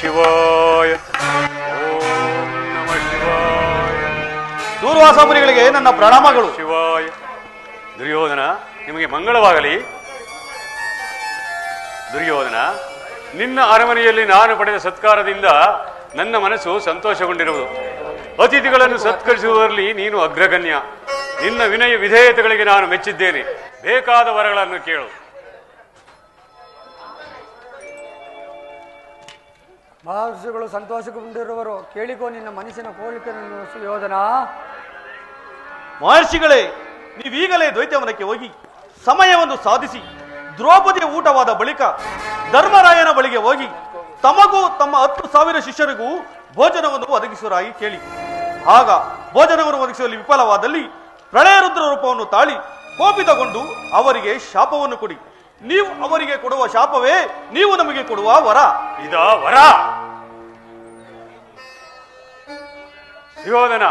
ಶಿವಾಯ. ಓಂ ನಮಃ ಶಿವಾಯ. ದೂರ್ವಾಸ ಮುನಿಗಳಿಗೆ ನನ್ನ ಪ್ರಣಾಮಗಳು. ಶಿವಾಯ. ದುರ್ಯೋಧನ, ನಿಮಗೆ ಮಂಗಳವಾಗಲಿ. ದುರ್ಯೋಧನ, ನಿನ್ನ ಅರಮನೆಯಲ್ಲಿ ನಾನು ಪಡೆದ ಸತ್ಕಾರದಿಂದ ನನ್ನ ಮನಸ್ಸು ಸಂತೋಷಗೊಂಡಿರುವುದು. ಅತಿಥಿಗಳನ್ನು ಸತ್ಕರಿಸುವುದರಲ್ಲಿ ನೀನು ಅಗ್ರಗಣ್ಯ. ನಿನ್ನ ವಿನಯ ವಿಧೇಯತೆಗಳಿಗೆ ನಾನು ಮೆಚ್ಚಿದ್ದೇನೆ. ಬೇಕಾದ ವರಗಳನ್ನು ಕೇಳು. ಮಹರ್ಷಿಗಳು ಸಂತೋಷಗೊಂಡಿರುವರು. ಕೇಳಿಕೋ ನಿನ್ನ ಮನಸ್ಸಿನ ಕೋರಿಕೆಯನ್ನು ಸುಯೋಧನ. ಮಹರ್ಷಿಗಳೇ, ನೀವೀಗಲೇ ದ್ವೈತವನಕ್ಕೆ ಹೋಗಿ ಸಮಯವನ್ನು ಸಾಧಿಸಿ ದ್ರೌಪದಿಯ ಊಟವಾದ ಬಳಿಕ ಧರ್ಮರಾಯನ ಬಳಿಗೆ ಹೋಗಿ ತಮಗೂ ತಮ್ಮ 10,000 ಶಿಷ್ಯರಿಗೂ ಭೋಜನವನ್ನು ಒದಗಿಸುವರಾಗಿ ಕೇಳಿ. ಆಗ ಭೋಜನವನ್ನು ಒದಗಿಸುವಲ್ಲಿ ವಿಫಲವಾದಲ್ಲಿ ಪ್ರಳಯ ರುದ್ರ ರೂಪವನ್ನು ತಾಳಿ ಕೋಪಿತಗೊಂಡು ಅವರಿಗೆ ಶಾಪವನ್ನು ಕೊಡಿ. ನೀವು ಅವರಿಗೆ ಕೊಡುವ ಶಾಪವೇ ನೀವು ನಮಗೆ ಕೊಡುವ ವರ. ಇದ ವರ? ದುರ್ಯೋಧನ,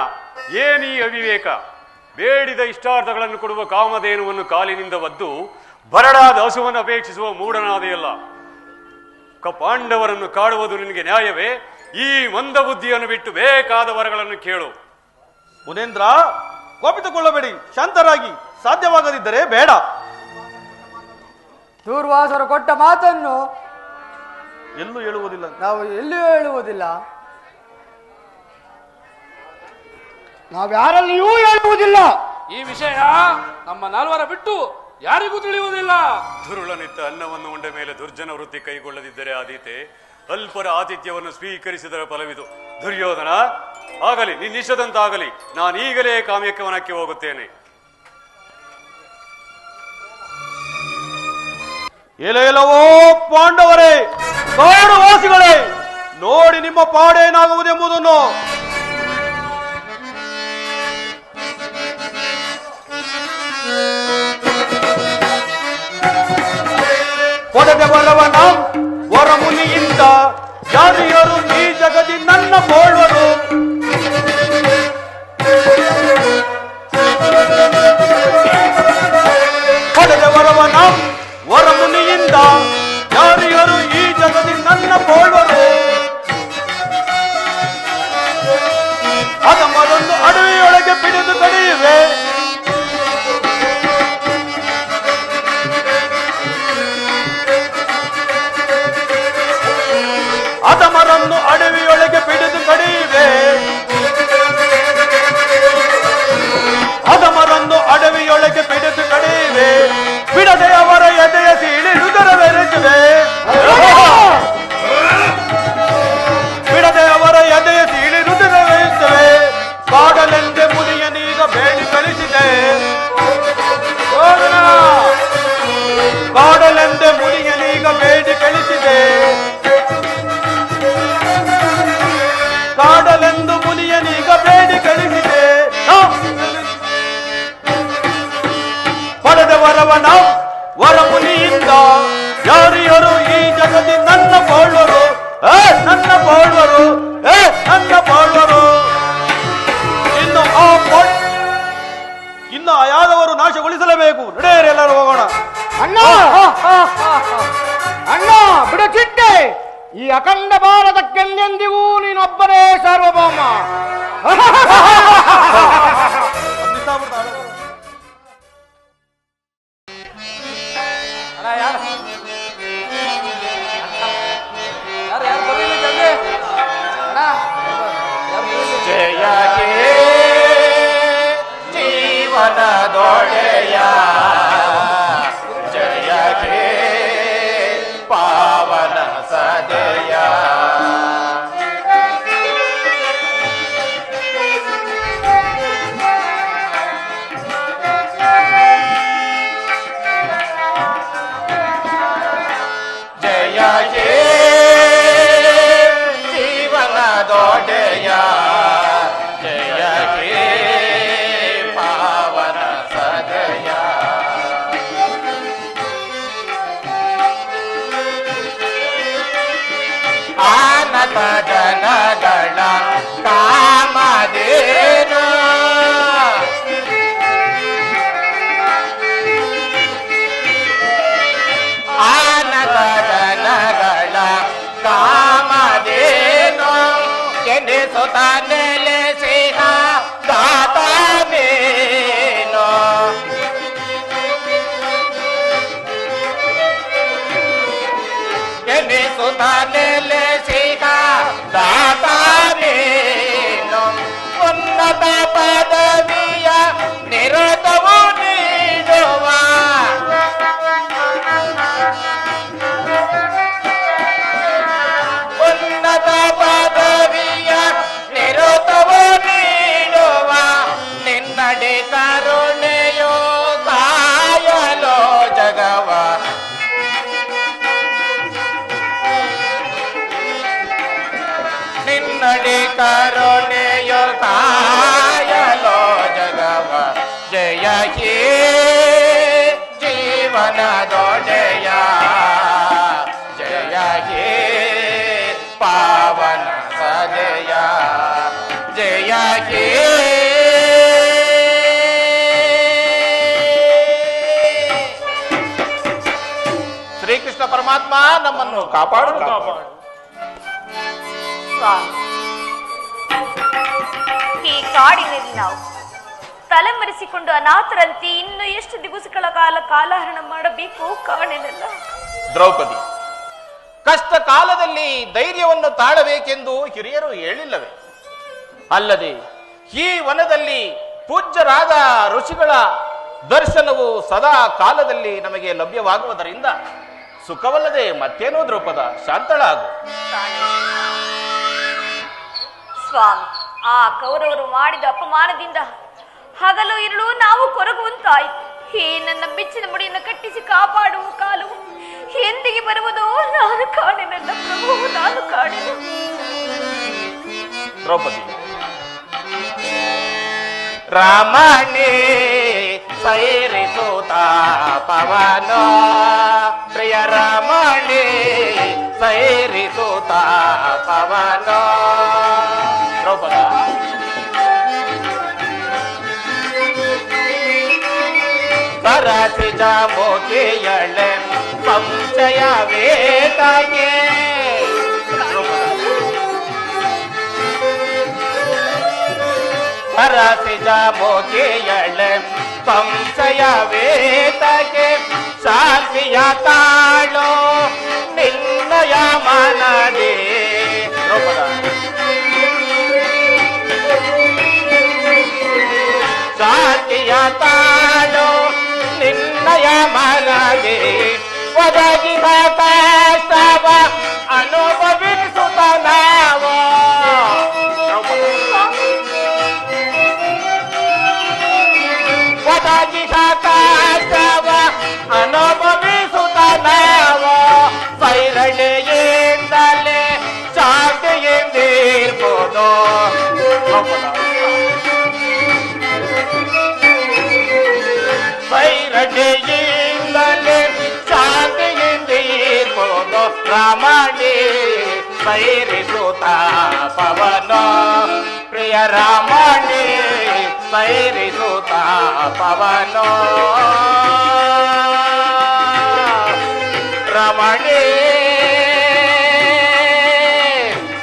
ಏನೀ ಅವಿವೇಕ! ಬೇಡಿದ ಇಷ್ಟಾರ್ಥಗಳನ್ನು ಕೊಡುವ ಕಾಮಧೇನುವನ್ನು ಕಾಲಿನಿಂದ ಒದ್ದು ಬರಡಾದ ಹಸುವನ್ನು ಅಪೇಕ್ಷಿಸುವ ಮೂಢನಾದೆಯಲ್ಲ. ಪಾಂಡವರನ್ನು ಕಾಡುವುದು ನಿನಗೆ ನ್ಯಾಯವೇ? ಈ ಮಂದ ಬುದ್ಧಿಯನ್ನು ಬಿಟ್ಟು ಬೇಕಾದ ವರಗಳನ್ನು ಕೇಳು. ಮುನೇಂದ್ರ, ಕೋಪಿತಗೊಳ್ಳಬೇಡಿ, ಶಾಂತರಾಗಿ. ಸಾಧ್ಯವಾಗದಿದ್ದರೆ ಬೇಡ. ದೂರ್ವಾಸರು ಕೊಟ್ಟ ಮಾತನ್ನು ಎಲ್ಲೂ ಹೇಳುವುದಿಲ್ಲ. ನಾವು ಎಲ್ಲಿಯೂ ಹೇಳುವುದಿಲ್ಲ. ನಾವ್ಯಾರಲ್ಲಿಯೂ ಹೇಳುವುದಿಲ್ಲ. ಈ ವಿಷಯ ನಮ್ಮ ನಾಲ್ವರ ಬಿಟ್ಟು ಯಾರಿಗೂ ತಿಳಿಯುವುದಿಲ್ಲ. ದುರುಳನಿತ್ತ ಅನ್ನವನ್ನು ಉಂಡ ಮೇಲೆ ದುರ್ಜನ ವೃತ್ತಿ ಕೈಗೊಳ್ಳದಿದ್ದರೆ ಆದೀತೆ ಅಲ್ಪರ ಆತಿಥ್ಯವನ್ನು ಸ್ವೀಕರಿಸಿದರ ಫಲವಿದು. ದುರ್ಯೋಧನ, ಆಗಲಿ, ನಿನ್ನಿಷ್ಟದಂತಾಗಲಿ. ನಾನೀಗಲೇ ಕಾಮ್ಯಕ್ಕೆ ಹೋಗುತ್ತೇನೆ. ಎಲೆಲವೋ ಪಾಂಡವರೇ, ಕಾಡುವಾಸಿಗಳೇ, ನೋಡಿ ನಿಮ್ಮ ಪಾಡೇನಾಗುವುದೆಂಬುದನ್ನು. ಪಡೆದ ಬರವನ ವರಮುನಿಯಿಂದ ಜಾತಿಯರು ಈ ಜಗದಿ ನನ್ನ ಬೋಳ್ವರು. ಪಡೆದ ಬರವನ ವರಮುನಿಯಿಂದ ಜಾರಿಯರು ಈ ಜಗದಿ ನನ್ನ ಬೋಳ್ವರು. ಅದಮ್ಮದೊಂದು ಅಡವಿಯೊಳಗೆ ಪಿಡಿದು ಕಡಿಯುವೆ. ಅದಮರನ್ನು ಅಡವಿಯೊಳಗೆ ಪಿಡಿದು ಕಡಿಯುವೆ. ಅದಮರನ್ನು ಅಡವಿಯೊಳಗೆ ಪಿಡಿದು ಕಡಿಯುವೆ. ಬಿಡದೆ ಅವರ ಎದೆಯ ಸೀಳಿ ರುದರವೆರೆಸುವೆ. ಬಿಡದೆ ಅವರ ಎದೆಯ ಸೀಳಿ ರುದರವೆರೆಸುವೆ. ಕಾಡಲೆಂದೆ ಮುನಿಯನೀಗ ಬೇಡಿ ಕಳಿಸಿದೆ. ಕಾಡಲೆಂದೆ ಮುನಿಯನೀಗ ಬೇಡಿ ಕಳಿಸಿದೆ. ಕಾಡಲೆಂದು ಮುನಿಯನೀಗ ಬೇಡಿ ಕಳಿಸಿದೆ. ಪಡೆದ ವರವನ ವರಮುನಿಯಿಂದ ಯಾರಿಯರು ಈ ಜಗದಿ ನನ್ನ ಬಾಳ್ವರು. ನನ್ನ ಬಾಳ್ವರು, ನನ್ನ ಬಾಳ್ವರು. ಇನ್ನು ಯಾದವರು ನಾಶಗೊಳಿಸಲೇಬೇಕು. ನಡೆಯರಿ, ಎಲ್ಲರೂ ಹೋಗೋಣ. ಅಣ್ಣ ಅಣ್ಣ ಬಿಡುತ್ತಿದ್ದೆ. ಈ ಅಖಂಡ ಭಾರತಕ್ಕೆಂದೆಂದಿಗೂ ನೀನೊಬ್ಬನೇ ಸಾರ್ವಭೌಮ. ಜಯ ಹೇ ಜೀವನದೊಡೆಯ, ಜಯ ಹೇ ಪಾವನ ಸದಯ. ಜಯ ಹೇ ಜೀವನದೊಡೆಯ, ಜಯ ಹೇ ಪಾವನ ಸದಯ. ಆನತ ಜನಗಳ ಕಾಮಧೇನು, ಆನತ ಜನಗಳ ಕಾಮಧೇನು. ಎನಿಸುತ್ತ ನೆಲೆಸಿದ ದಾತ ನೀನು ಎನಿಸುತ್ತ ನೆಲೆಸಿದ ದಾತ ನೀನು ಉನ್ನತ ಪದವಿಯ ನಿರತವು ನೀಡುವ ಉನ್ನತ ಪದವಿಯ ನಿರತವು ನೀಡುವ ನಿನ್ನಡೆ ಕರುಣೆಯೋ ಕಾಯಲೋ ಜಗವ ನಿನ್ನಡೆ ಕರುಣೆಯೋ ಕಾಯಲೋ ಜಗವ ಜಯ ಹೇ ಜೀವನದೊಡೆಯ ಜಯ ಹೇ ಪಾವನ ಸದಯ ಜಯ ಹೇ ಶ್ರೀಕೃಷ್ಣ ಪರಮಾತ್ಮ ನಮ್ಮನ್ನು ಕಾಪಾಡು ಸ್ವಾಮಿ, ಈ ಕಾಡಿನಲ್ಲಿ ನಾವು ತಲೆಮರೆಸಿಕೊಂಡು ಅನಾಥರಂತೆ ಇನ್ನು ಎಷ್ಟು ದಿವಸಗಳ ಕಾಲ ಕಾಲಹರಣ ಮಾಡಬೇಕು ಕಾಣಿನಲ್ಲ. ದ್ರೌಪದಿ, ಕಷ್ಟ ಕಾಲದಲ್ಲಿ ಧೈರ್ಯವನ್ನು ತಾಳಬೇಕೆಂದು ಹಿರಿಯರು ಹೇಳಿಲ್ಲವೇ? ಅಲ್ಲದೆ ಈ ವನದಲ್ಲಿ ಪೂಜ್ಯರಾದ ಋಷಿಗಳ ದರ್ಶನವು ಸದಾ ಕಾಲದಲ್ಲಿ ನಮಗೆ ಲಭ್ಯವಾಗುವುದರಿಂದ ಸುಖವಲ್ಲದೆ ಮತ್ತೇನೋ ದ್ರೌಪದ, ಶಾಂತಳಾಗು. ಸ್ವಾಮಿ, ಆ ಕೌರವರು ಮಾಡಿದ ಅಪಮಾನದಿಂದ ಹಗಲು ಇರಲು ನಾವು ಕೊರಗುವಂತಾಯಿತು. ಹೇ ನನ್ನ ಬಿಚ್ಚಿನ ಮುಡಿಯನ್ನು ಕಟ್ಟಿಸಿ ಕಾಪಾಡುವ ಕಾಲವು ಎಂದಿಗೆ ಬರುವುದೋ ನಾನು ಕಾಣೆನಲ್ಲ ಪ್ರಭು, ನಾನು ಕಾಣೆನು. ದ್ರೌಪದಿ, ರಾಮನೇ ಸೈರಿಸುತ್ತ ಪವನ ಪ್ರಿಯ ರಾಮನೇ ಸೈರಿಸುತ್ತ ಪವನ. ದ್ರೌಪದ, ಸರಸಿಜ ಮೋಕೆಯಳೆ ಸಂಶಯ ವೇದಗೆ. ಸರಸಿಜ ಮೋಕೆಯಳೆ ಸಂಶಯ ವೇದಗೆ ಶಾಂತಿಯ ತಾಳೋ ನಿನ್ನಯ ಮನದೇ. ದ್ರೌಪದ, ಶಾಂತಿಯ ತಾಳೋ ನಿನ್ನಯ ಮನದೇ ಒದಗಿದ ಕಷ್ಟವ ಅನುಭವಿಸುತ್ತ ನಾವು. ಒದಗಿದ ಕಷ್ಟವ ಅನುಭವಿಸುತ್ತ ನಾವು ಸೈರಣೆಯಿಂದಲೇ ಶಾಂತಿಯಿಂದಿರ್ಬೋದು. ಸೈರಣೆಯಿಂದಲೇ ಶಾಂತಿಯಿಂದಿರ್ಬೋದು. ರಾಮನೇ ಸೈರಿಸುತ್ತ ಪವನ ಪ್ರಿಯ ರಾಮನೇ ಸೈರಿಸುತ್ತ ಪವನ. ರಮಣೇ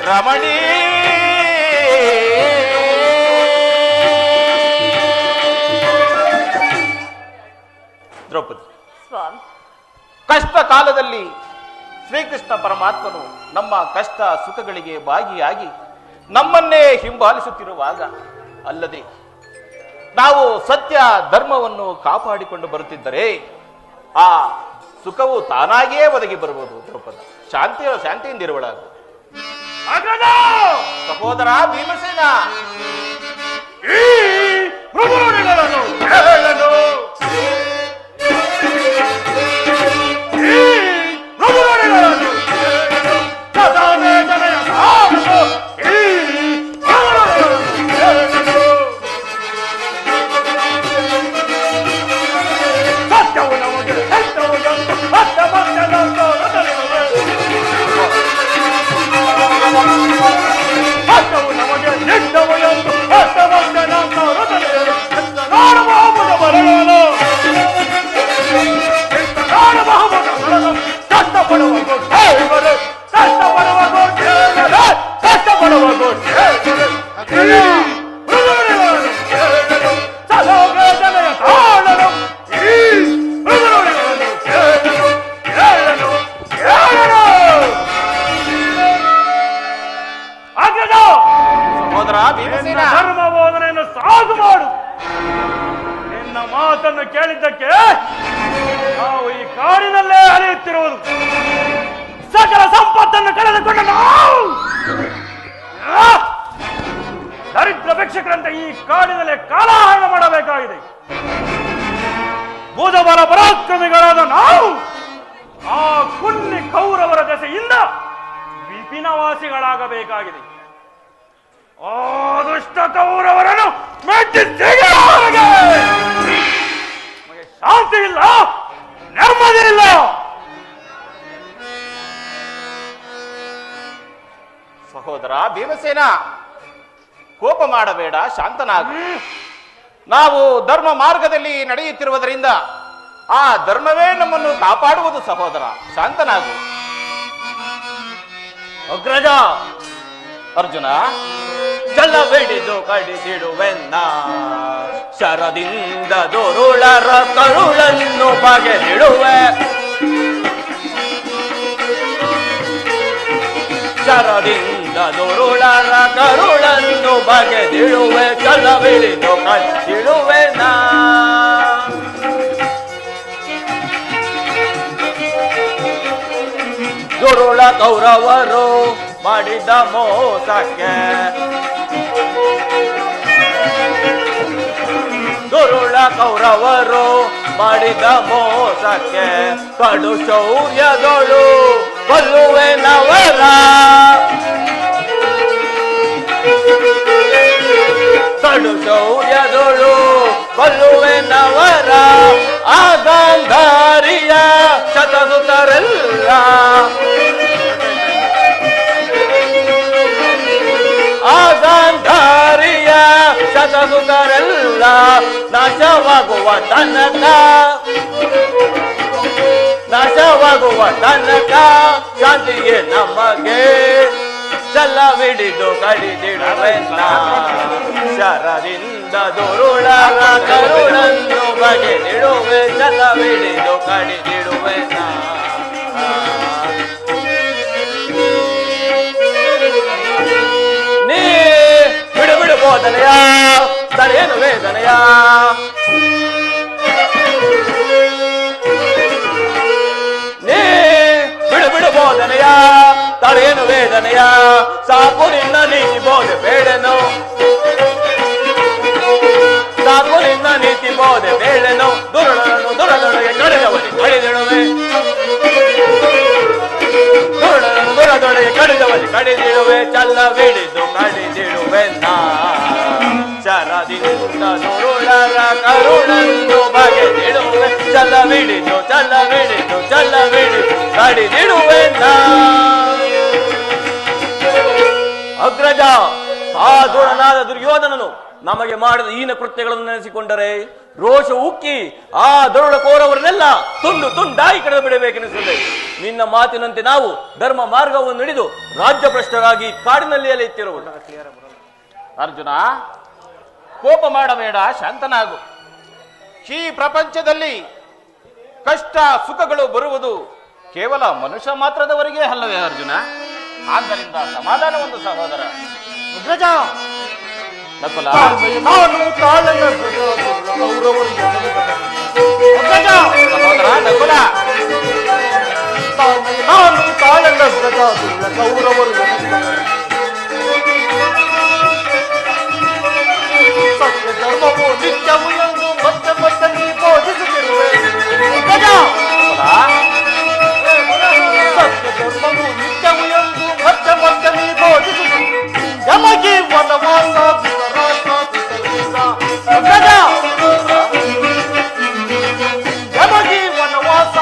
ರಮಣೀ ದ್ರೌಪದಿ, ಸ್ವಾಮಿ, ಕಷ್ಟ ಕಾಲದಲ್ಲಿ ಶ್ರೀಕೃಷ್ಣ ಪರಮಾತ್ಮನು ನಮ್ಮ ಕಷ್ಟ ಸುಖಗಳಿಗೆ ಭಾಗಿಯಾಗಿ ನಮ್ಮನ್ನೇ ಹಿಂಬಾಲಿಸುತ್ತಿರುವಾಗ ಅಲ್ಲದೆ ನಾವು ಸತ್ಯ ಧರ್ಮವನ್ನು ಕಾಪಾಡಿಕೊಂಡು ಬರುತ್ತಿದ್ದರೆ ಆ ಸುಖವು ತಾನಾಗಿಯೇ ಒದಗಿ ಬರಬಹುದು. ದ್ರೌಪದ, ಶಾಂತಿಯಿಂದಿರುವಳಾಗು. ಸಹೋದರ ಭೀಮಸೇನ, ನಮಗೆ ನಡೆಯುತ್ತಿರುವುದು. ಸಕಲ ಸಂಪತ್ತನ್ನು ಕಳೆದುಕೊಂಡ ನಾವು ದರಿದ್ರ ಭಿಕ್ಷಕರಂತೆ ಈ ಕಾಡಿನಲ್ಲಿ ಕಾಲಹರಣ ಮಾಡಬೇಕಾಗಿದೆ. ಬುಧಬಲ ಪರಾಕ್ರಮಿಗಳಾದ ನಾವು ಆ ಕುನ್ನಿ ಕೌರವರ ದೆಸೆಯಿಂದ ವಿಪಿನವಾಸಿಗಳಾಗಬೇಕಾಗಿದೆ. ಆ ದುಷ್ಟ ಕೌರವರನ್ನು ಮೆಟ್ಟಿಸಿಗೆ ಶಾಂತಿ ಇಲ್ಲ, ನೆಮ್ಮದಿ ಇಲ್ಲ. ಸಹೋದರ ಭೀಮಸೇನ, ಕೋಪ ಮಾಡಬೇಡ, ಶಾಂತನಾಗು. ನಾವು ಧರ್ಮ ಮಾರ್ಗದಲ್ಲಿ ನಡೆಯುತ್ತಿರುವುದರಿಂದ ಆ ಧರ್ಮವೇ ನಮ್ಮನ್ನು ಕಾಪಾಡುವುದು. ಸಹೋದರ ಶಾಂತನಾಗು. ಅಗ್ರಜ, ಅರ್ಜುನ, ಜಲವಿಡಿದು ಕಡಿದಿಡುವೆನ್ನ ಶರದಿಂದ ದುರುಳರ ಕರುಳನ್ನು ಬಗೆದಿಡುವೆ. ಶರದಿಂದ ದುರುಳರ ಕರುಳನ್ನು ಬಗೆದಿಡುವೆ. ಜಲವಿಡಿದು ಕಡಿದಿಡುವೆನ್ನ ದುರುಳ ಕೌರವರು ಮಾಡಿದ ಮೋಸಕ್ಕೆ, ದುರುಳ ಕೌರವರು ಮಾಡಿದ ಮೋಸಕ್ಕೆ ಕಡು ಶೌರ್ಯದೊಳು ಕೊಲ್ಲುವೆನವರ. ಕಡು ಶೌರ್ಯದೊಳು ಕೊಲ್ಲುವೆನವರ. ಆ ಗಾಂಧಾರಿಯ ಶತಸುತರೆಲ್ಲ ಗಾಂಧಾರಿಯ ಶತಸುತರೆಲ್ಲ ನಾಶವಾಗುವ ತನಕ, ನಾಶವಾಗುವ ತನಕ ಶಾಂತಿಗೆ ನಮಗೆ ಛಲವಿಡಿದು ಕಡಿದಿಡುವೆನ್ನ. ಶರದಿಂದ ದುರುಳರ ಕರುಳನ್ನು ಬಗೆದಿಡುವೆ. ಛಲವಿಡಿದು ಕಡಿದಿಡುವೆನ್ನ. ನೀ ಬಿಡು ಬಿಡು ಬೋಧನೆಯ ತಡೆಯನು ವೇದನೆಯ. ನೀ ಬಿಡು ಬಿಡು ಬೋಧನೆಯ ತಡೆಯನು ವೇದನೆಯ. ಸಾಕು ನಿನ್ನ ನೀತಿ ಬೋಧೆ ಬೇಡನು, ಸಾಕು ನಿನ್ನ ನೀತಿ ಬೋಧೆ ಬೇಡನು. ದುರುಳರನ್ನು ದುರದೊಳಗೆ ಕಳೆದವರಿಗೆ ಕಳೆದಿಡುವೆ. ದುರುಳರನ್ನು ದುರದೊಳಗೆ ಕಡಿದವರಿಗೆ ಕಡಿದಿಡುವೆ. ಚಲ್ಲವಿಡಿದು ಕಡಿದಿಡುವೆನ್ನ. ಶರದಿಂದ ದುರುಳರ ಕರುಳನ್ನು ಬಗೆದಿಡುವೆ. ಚಲ್ಲವಿಡಿದು ಚಲ್ಲವಿಡಿದು ಚಲ್ಲವಿಡಿದು ಕಡಿದಿಡುವೆನ್ನ. ಅಗ್ರಜ, ಆ ದುರನಾದ ದುರ್ಯೋಧನನು ನಮಗೆ ಮಾಡಿದ ಹೀನ ಕೃತ್ಯಗಳನ್ನು ನೆನೆಸಿಕೊಂಡರೆ ರೋಷ ಉಕ್ಕಿ ಆ ದರುಳ ಕೋರವರನ್ನೆಲ್ಲ ತುಂಡು ತುಂಡಾಗಿ ಕಳೆದು ಬಿಡಬೇಕೆನಿಸುತ್ತದೆ. ನಿನ್ನ ಮಾತಿನಂತೆ ನಾವು ಧರ್ಮ ಮಾರ್ಗವನ್ನು ಹಿಡಿದು ರಾಜ್ಯಭ್ರಷ್ಟರಾಗಿ ಕಾಡಿನಲ್ಲಿ ಅಲೆಯುತ್ತಿರುವುದು. ಅರ್ಜುನ, ಕೋಪ ಮಾಡಬೇಡ, ಶಾಂತನಾಗು. ಈ ಪ್ರಪಂಚದಲ್ಲಿ ಕಷ್ಟ ಸುಖಗಳು ಬರುವುದು ಕೇವಲ ಮನುಷ್ಯ ಮಾತ್ರದವರೆಗೆ ಅಲ್ಲವೇ ಅರ್ಜುನ? ಆದ್ದರಿಂದ ಸಮಾಧಾನ ಒಂದು ಸಹೋದರ. ಅಗ್ರಜ, ನಕುಲ, ಸಹೋದರ ನಕುಲ, ಕೌರವರು ಸತ್ಯ ಧರ್ಮವು ನಿತ್ಯವು ಎಂದು ಮತ್ತೆ ಮತ್ತೆ ನೀ ಬೋಧಿಸುತ್ತಿರುವೆ. ಸತ್ಯ ಧರ್ಮವು ನಿತ್ಯವು ಎಂದು ಮತ್ತೆ ಮತ್ತೆ ನೀ ಬೋಧಿಸುತ್ತಿರುವೆ. ನಮಗೆ ವನವಾಸ ನಮಗೆ ವನವಾಸ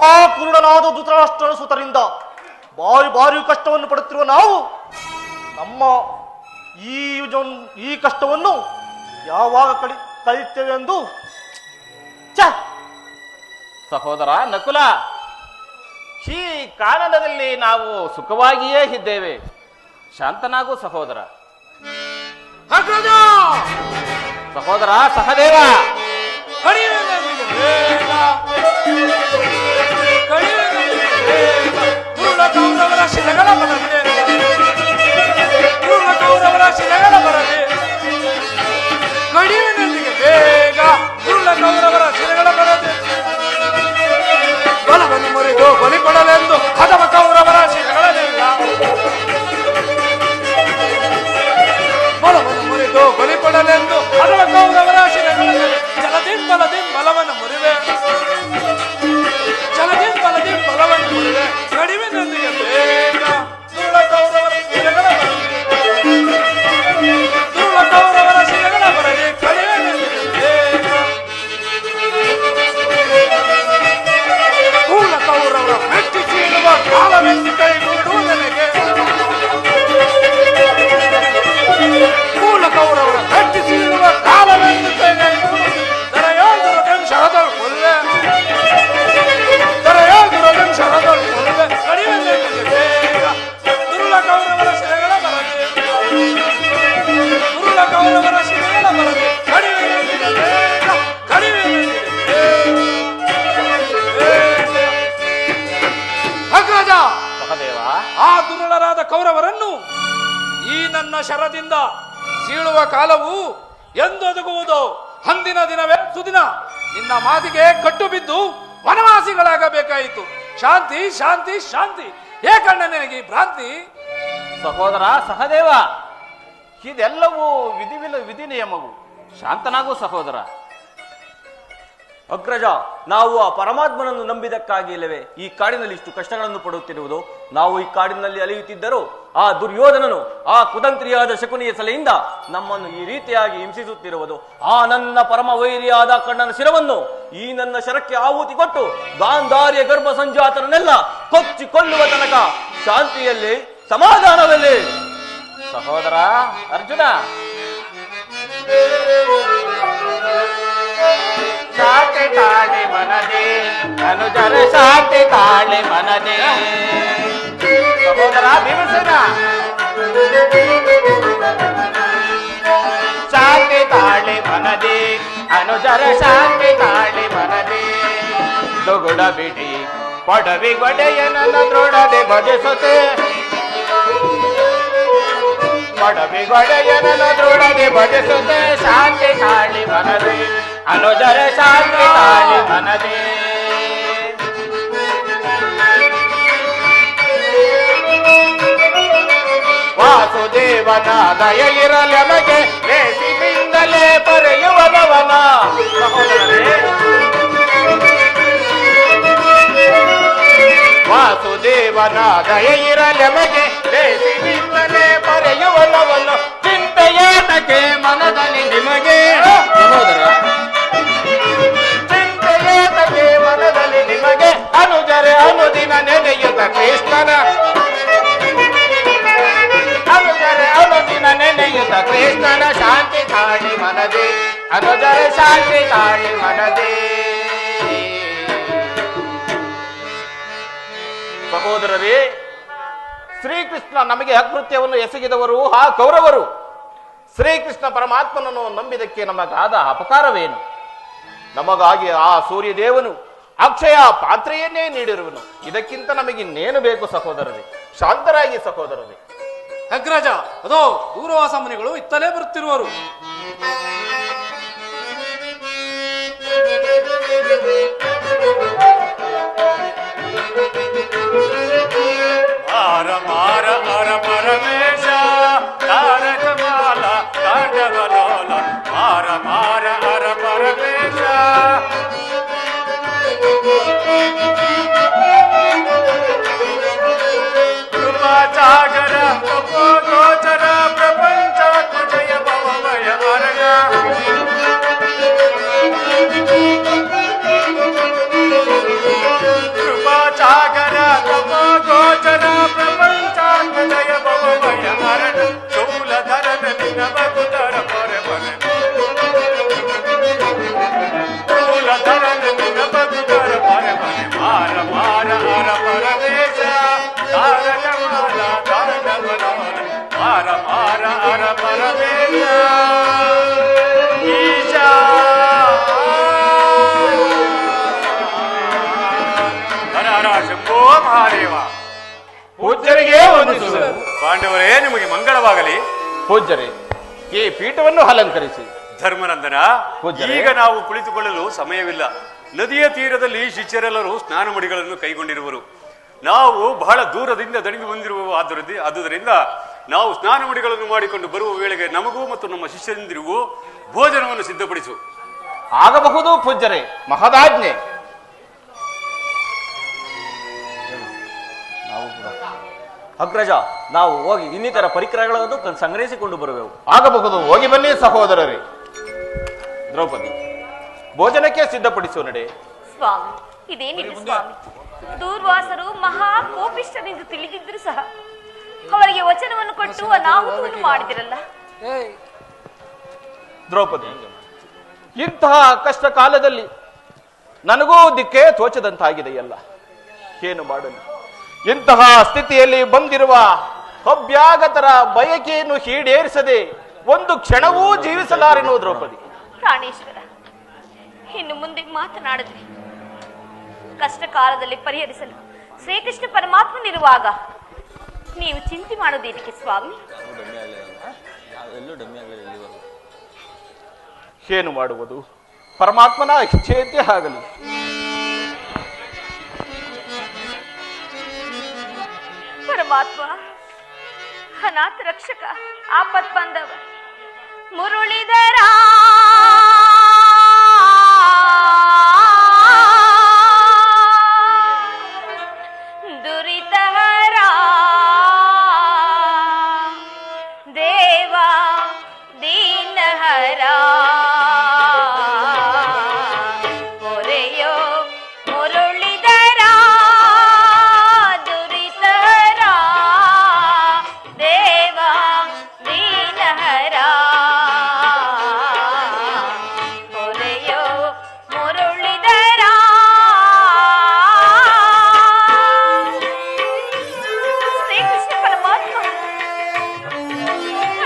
ಆ ಕುರುಡನಾದ ಧೃತರಾಷ್ಟ್ರನ ಸುತರಿಂದ ಬಾರಿ ಬಾರಿ ಕಷ್ಟವನ್ನು ಪಡುತ್ತಿರುವ ನಾವು ನಮ್ಮ ಈ ಕಷ್ಟವನ್ನು ಯಾವಾಗ ಕಳೆಯುತ್ತೇವೆ ಎಂದು ಸಹೋದರ ನಕುಲ, ಈ ಕಾನನದಲ್ಲಿ ನಾವು ಸುಖವಾಗಿಯೇ ಇದ್ದೇವೆ. ಶಾಂತನಾಗು ಸಹೋದರ. ಸಹೋದರ ಸಹದೇವ, ಹರಿಯೇ ಕಾಲವೆಂದು ಕೈಗೂಡುವುದನಿಗೆ ಮೂಲ ಕೌರವರ ಕಟ್ಟಿಸಿರುವ ಕಾಲವೆಂದು ಕೈಗೂಡುವುದರ ಶರದಳು ಕೊಲ್ಲೆ ಶರದಳು ಕೊಲ್ಲೆ ಕಡಿಮೆ ಬೇಗ ದುರುಳ ಕೌರವರ ಶಿಲೆಗಳ ಬರದೆ ದುರುಳ ಕೌರವರ ಶಿಲೆಗಳ ಬರದೆ ಕಡಿಮೆ ಬೇಗ ಕಡಿಮೆ ಅಗ್ರಜ ಸಹದೇವ, ಆ ದುರುಳರಾದ ಕೌರವರನ್ನು ಈ ನನ್ನ ಶರದಿಂದ ಸೀಳುವ ಕಾಲವು ಎಂದೊದಗುವುದು ಅಂದಿನ ದಿನವೇ ಸುದಿನ ನಿನ್ನ ಮಾತಿಗೆ ಕಟ್ಟು ಬಿದ್ದು ವನವಾಸಿಗಳಾಗಬೇಕಾಯಿತು. ಶಾಂತಿ ಶಾಂತಿ ಶಾಂತಿ. ಏಕಣ್ಣ ನಿನಗೆ ಭ್ರಾಂತಿ? ಸಹೋದರ ಸಹದೇವ, ಇದೆಲ್ಲವೂ ವಿಧಿ ನಿಯಮವು. ಶಾಂತನಾಗೂ ಸಹೋದರ. ಅಗ್ರಜ, ನಾವು ಆ ಪರಮಾತ್ಮನನ್ನು ನಂಬಿದಕ್ಕಾಗಿ ಇಲ್ಲವೇ ಈ ಕಾಡಿನಲ್ಲಿ ಇಷ್ಟು ಕಷ್ಟಗಳನ್ನು ಪಡುತ್ತಿರುವುದು? ನಾವು ಈ ಕಾಡಿನಲ್ಲಿ ಅಲಿಯುತ್ತಿದ್ದರೂ ಆ ದುರ್ಯೋಧನನು ಆ ಕುತಂತ್ರಿಯಾದ ಶಕುನಿಯ ಸಲೆಯಿಂದ ನಮ್ಮನ್ನು ಈ ರೀತಿಯಾಗಿ ಹಿಂಸಿಸುತ್ತಿರುವುದು. ಆ ನನ್ನ ಪರಮ ವೈರಿಯಾದ ಕಣ್ಣನ ಶಿರವನ್ನು ಈ ನನ್ನ ಶರಕ್ಕೆ ಆಹುತಿ ಕೊಟ್ಟು ಗಾಂಧಾರ್ಯ ಗರ್ಭ ಸಂಜಾತರನ್ನೆಲ್ಲ ಕೊಚ್ಚಿಕೊಳ್ಳುವ ತನಕ ಶಾಂತಿಯಲ್ಲಿ ಸಮಾಧಾನದಲ್ಲಿ. ಸಹೋದರ ಅರ್ಜುನ, ಶಾಂತಿ ತಾಳೆ ಮನದೇ ಅನುಜರ ಶಾಂತಿ ತಾಳೆ ಮನದೇ. ಸಹೋದರ ಭೀಮಸೇನ, ಶಾಂತಿ ತಾಳೆ ಮನದೇ ಅನುಜರ ಶಾಂತಿ ತಾಳೆ ಮನದೇ. ದುಗುಡ ಬಿಡಿ ಪಡವಿ ಗೊಡೆಯನನ್ನ ದೃಢದೆ ಭಜಿಸುತ್ತೆ, ಪಡವಿ ಗೊಡೆಯನನ್ನ ದೃಢದೆ ಭಜಿಸುತ್ತೆ. ಶಾಂತಿ ತಾಳಿ ಮನದೇ ಅನುಜರ ಶಾಂತಿ ತಾಳಿ ಮನದೇ. ವಾಸುದೇವನ ದಯ ಇರಲಿ ನಮಗೆ ಲೇಸಿನಿಂದಲೇ ಪರೆಯುವನವನ. ವಾಸುದೇವನ ದಯ ಇರಲಿ ನಮಗೆ ಲೇಸಿನಿಂದಲೇ ಪರೆಯುವನವನು. ಚಿಂತೆಯೇತಕ್ಕೆ ಮನದಲ್ಲಿ ನಿಮಗೆ ಸಹೋದರ, ಚಿಂತೆಯೇತಕ್ಕೆ ಮನದಲ್ಲಿ ನಿಮಗೆ ಅನುಜರೆ ಅನುದಿನ ನೆನೆಯುತ್ತ ಕೃಷ್ಣನ, ಅನುಜರೆ ಅನುದಿನ ನೆನೆಯುತ್ತ ಕೃಷ್ಣನ. ಶಾಂತಿ ತಾಳಿ ಮನದೇ ಅನುಜರೆ ಶಾಂತಿ ತಾಳಿ ಮನದೇ. ಸಹೋದರರೇ, ಶ್ರೀಕೃಷ್ಣ ನಮಗೆ ಅಕೃತ್ಯವನ್ನು ಎಸಗಿದವರು ಆ ಕೌರವರು. ಶ್ರೀಕೃಷ್ಣ ಪರಮಾತ್ಮನನ್ನು ನಂಬಿದಕ್ಕೆ ನಮಗಾದ ಅಪಕಾರವೇನು? ನಮಗಾಗಿ ಆ ಸೂರ್ಯದೇವನು ಅಕ್ಷಯ ಪಾತ್ರೆಯನ್ನೇ ನೀಡಿರುವನು. ಇದಕ್ಕಿಂತ ನಮಗಿನ್ನೇನು ಬೇಕು ಸಹೋದರರೇ? ಶಾಂತರಾಗಿ ಸಹೋದರರೇ. ಅಗ್ರಜ, ಅದೋ ದೂರವಾಸ ಮುನಿಗಳು ಇತ್ತಲೇ ಬರುತ್ತಿರುವರು. ಮಾರ ಮಾರ ಹರ ಪರಮೇಶ ತಾರಕ ಮಾಲ ತಾಂಡವಲೋಲ. ಮಾರ ಮಾರ ಹರ ಪರಮೇಶ ಕೃಪಾಚಾಗರ ತಪೋಗೋಚರ ಪ್ರಪಂಚಾತ್ಮ ಜಯ ಭವಮಯ ಅರಗ. ಕೃಪಾಚಾಗರ ತಪೋಗೋಚರ ಪ್ರಪಂಚಾತ್ಮ ಜಯ ಭವಮಯ ಅರಗ. ಶೂಲಧರನ ನಿನ್ನ ಬಗುದರ ಪರೆ ಪರೆ, ಶೂಲಧರನ ನಿನ್ನ ಬಗುದರ ಪರೆ ಪರೆ. ಮಾರ ಮಾರ ಹರ ಪರಮೇಶ ತಾರಕ ಮಾಲ ತಾಂಡವಲೋಲ. ಮಾರ ಮಾರ ಹರ ಪರಮೇಶ ಈಶಾ. ಹರ ಹರ ಶಂಭೋ ಮಹಾದೇವ. ಪೂಜ್ಯರಿಗೆ ವಂದಿಸುವುದು. ಪಾಂಡವರೇ, ನಿಮಗೆ ಮಂಗಳವಾಗಲಿ. ಪೂಜ್ಯರೇ, ಈ ಪೀಠವನ್ನು ಅಲಂಕರಿಸಿ. ಧರ್ಮನಂದನ, ಪೂಜ್ಯರೇ. ಈಗ ನಾವು ಕುಳಿತುಕೊಳ್ಳಲು ಸಮಯವಿಲ್ಲ. ನದಿಯ ತೀರದಲ್ಲಿ ಶಿಷ್ಯರೆಲ್ಲರೂ ಸ್ನಾನ ಮಡಿಗಳನ್ನು ಕೈಗೊಂಡಿರುವರು. ನಾವು ಬಹಳ ದೂರದಿಂದ ದಣಿದು ಬಂದಿರುವ ಆದುದರಿಂದ ನಾವು ಸ್ನಾನ ಮಡಿಗಳನ್ನು ಮಾಡಿಕೊಂಡು ಬರುವ ವೇಳೆಗೆ ನಮಗೂ ಮತ್ತು ನಮ್ಮ ಶಿಷ್ಯರಿಂದಿರಿಗೂ ಭೋಜನವನ್ನು ಸಿದ್ಧಪಡಿಸು. ಆಗಬಹುದು ಪೂಜ್ಯರೇ, ಮಹದಾಜ್ಞೆ. ಅಗ್ರಜ, ನಾವು ಹೋಗಿ ಇನ್ನಿತರ ಪರಿಕರಗಳನ್ನು ಸಂಗ್ರಹಿಸಿಕೊಂಡು ಬರುವೆವು. ಆಗಬಹುದು, ಹೋಗಿ ಬನ್ನಿ ಸಹೋದರರೇ. ದ್ರೌಪದಿ, ಭೋಜನಕ್ಕೆ ಸಿದ್ಧಪಡಿಸುವ ನಡೆ. ಸ್ವಾಮಿ, ಇದೇನಿದೆ ಸ್ವಾಮಿ? ದೂರ್ವಾಸರು ಮಹಾ ಕೋಪಿಷ್ಠನೆಂದು ತಿಳಿದಿದ್ರು ಸಹ ಅವರಿಗೆ ವಚನವನ್ನು ಕೊಟ್ಟು ಅನಾಹುತವನ್ನು ಮಾಡಿದಿರಲ್ಲ. ದ್ರೌಪದಿ, ಇಂತಹ ಕಷ್ಟ ಕಾಲದಲ್ಲಿ ನನಗೂ ದಿಕ್ಕೇ ತೋಚದಂತಾಗಿದೆಯಲ್ಲ. ಏನು ಮಾಡಲಿ? ಇಂತಹ ಸ್ಥಿತಿಯಲ್ಲಿ ಬಂದಿರುವ ಅಭ್ಯಾಗತರ ಬಯಕೆಯನ್ನು ಈಡೇರಿಸದೆ ಒಂದು ಕ್ಷಣವೂ ಜೀವಿಸಲಾರೆನು ದ್ರೌಪದಿ. ಪ್ರಾಣೇಶ್ವರ, ಇನ್ನು ಮುಂದೆ ಮಾತನಾಡಿದ್ರೆ ಕಷ್ಟ ಕಾಲದಲ್ಲಿ ಪರಿಹರಿಸಲು ಶ್ರೀಕೃಷ್ಣ ಪರಮಾತ್ಮನಿರುವಾಗ ನೀವು ಚಿಂತೆ ಮಾಡೋದೇನಕ್ಕೆ ಸ್ವಾಮಿ? ಏನು ಮಾಡುವುದು? ಪರಮಾತ್ಮನ ಇಚ್ಛೆಯಂತೆ ಆಗಲಿ. ಪರಮಾತ್ಮ ಅನಾಥ ರಕ್ಷಕ, ಆಪತ್ ಬಾಂಧವ, ಮುರುಳಿದರ ದುರಿತಹರ ದೇವ ದೀನಹರ ಮೊರೆಯೋ ಮುರುಳಿದರ ದುರಿತಹರ ದೇವ ದೀನಹರ ಮೊರೆಯೋ ಮುರುಳಿದರ ಶ್ರೀಕೃಷ್ಣ ಪರಮಾತ್ಮ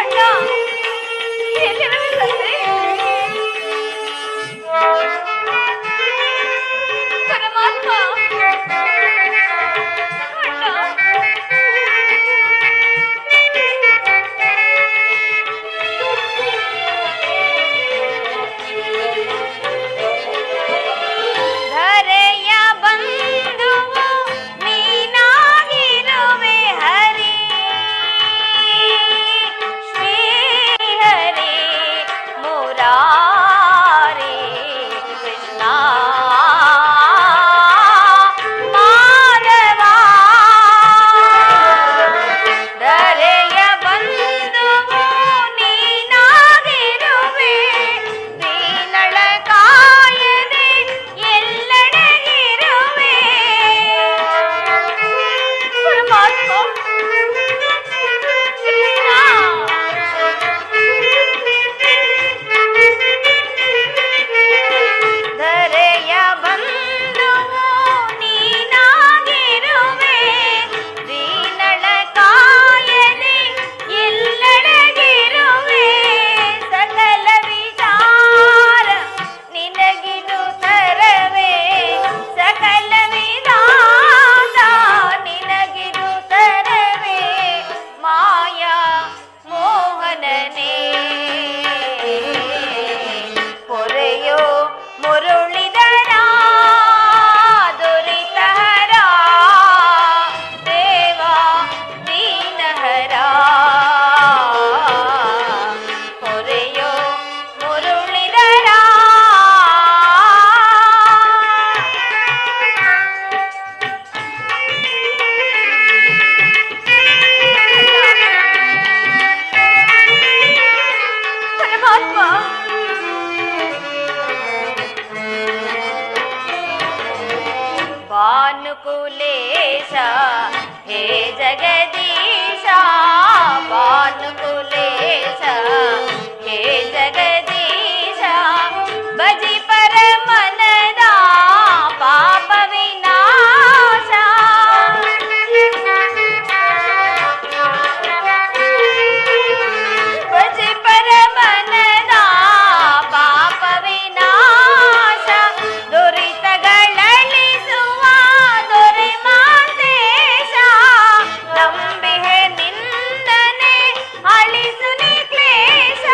ಅಣ್ಣ ಎಲ್ಲಿರಬೇಕಂದ್ರೆ ಪರಮಾತ್ಮ ಧರೆಯ ಬಂಧುವು ನೀನಾಗಿರುವೆ ಹರಿ, ಶ್ರೀ ಹರಿ ಮುರಾರಿ ಕೃಷ್ಣ ಮಾಧವ. ಧರೆಯ ಬಂಧುವು ನೀನಾಗಿರುವೆ, ದೀನಳ ಕಾಯದೆ ಎಲ್ಲೆಡೆಗಿರುವೆ. ಪರಮಾತ್ಮ ಧರೆಯ ಬಂಧುವು ನೀನಾಗಿರುವೆ, ದೀನಳ ಕಾಯದೆ ಎಲ್ಲೆಡೆಗಿರುವೆ. ಸಕಲ ವಿಚಾರ ನಿನಗಿದು ತರವೇ, ಸಕಲ ವಿಧಾನ ನಿನಗಿದು ತರವೇ, ಮಾಯಾ ಮೋಹನನೇ ಪೊರೆಯೋ ಮುರುಳಿದರ ದುರಿತಹರ ದೇವ ದೀನಹರ ಪೊರೆಯೋ ಮುರುಳಿದರ. ಪರಮಾತ್ಮ ಭಾನುಕುಲೇಶ ಹೇ ಜಗದೀಶ, ಭಾನುಕುಲೇಶ ಹೇ ಜಗದೀಶ, ಭಜಿ ಪರಮನದ ಪಾಪ ವಿನಾಶ. ಭಜಿ ಪರಮನದ ಪಾಪ ವಿನಾಶ, ದುರಿತಗಳಳಿಸುವ ದೊರೆ ಮಾಂತೇಶ. ನಂಬಿಹೆ ನಿನ್ನನೆ ಅಳಿಸು ನಿ ಕ್ಲೇಶ,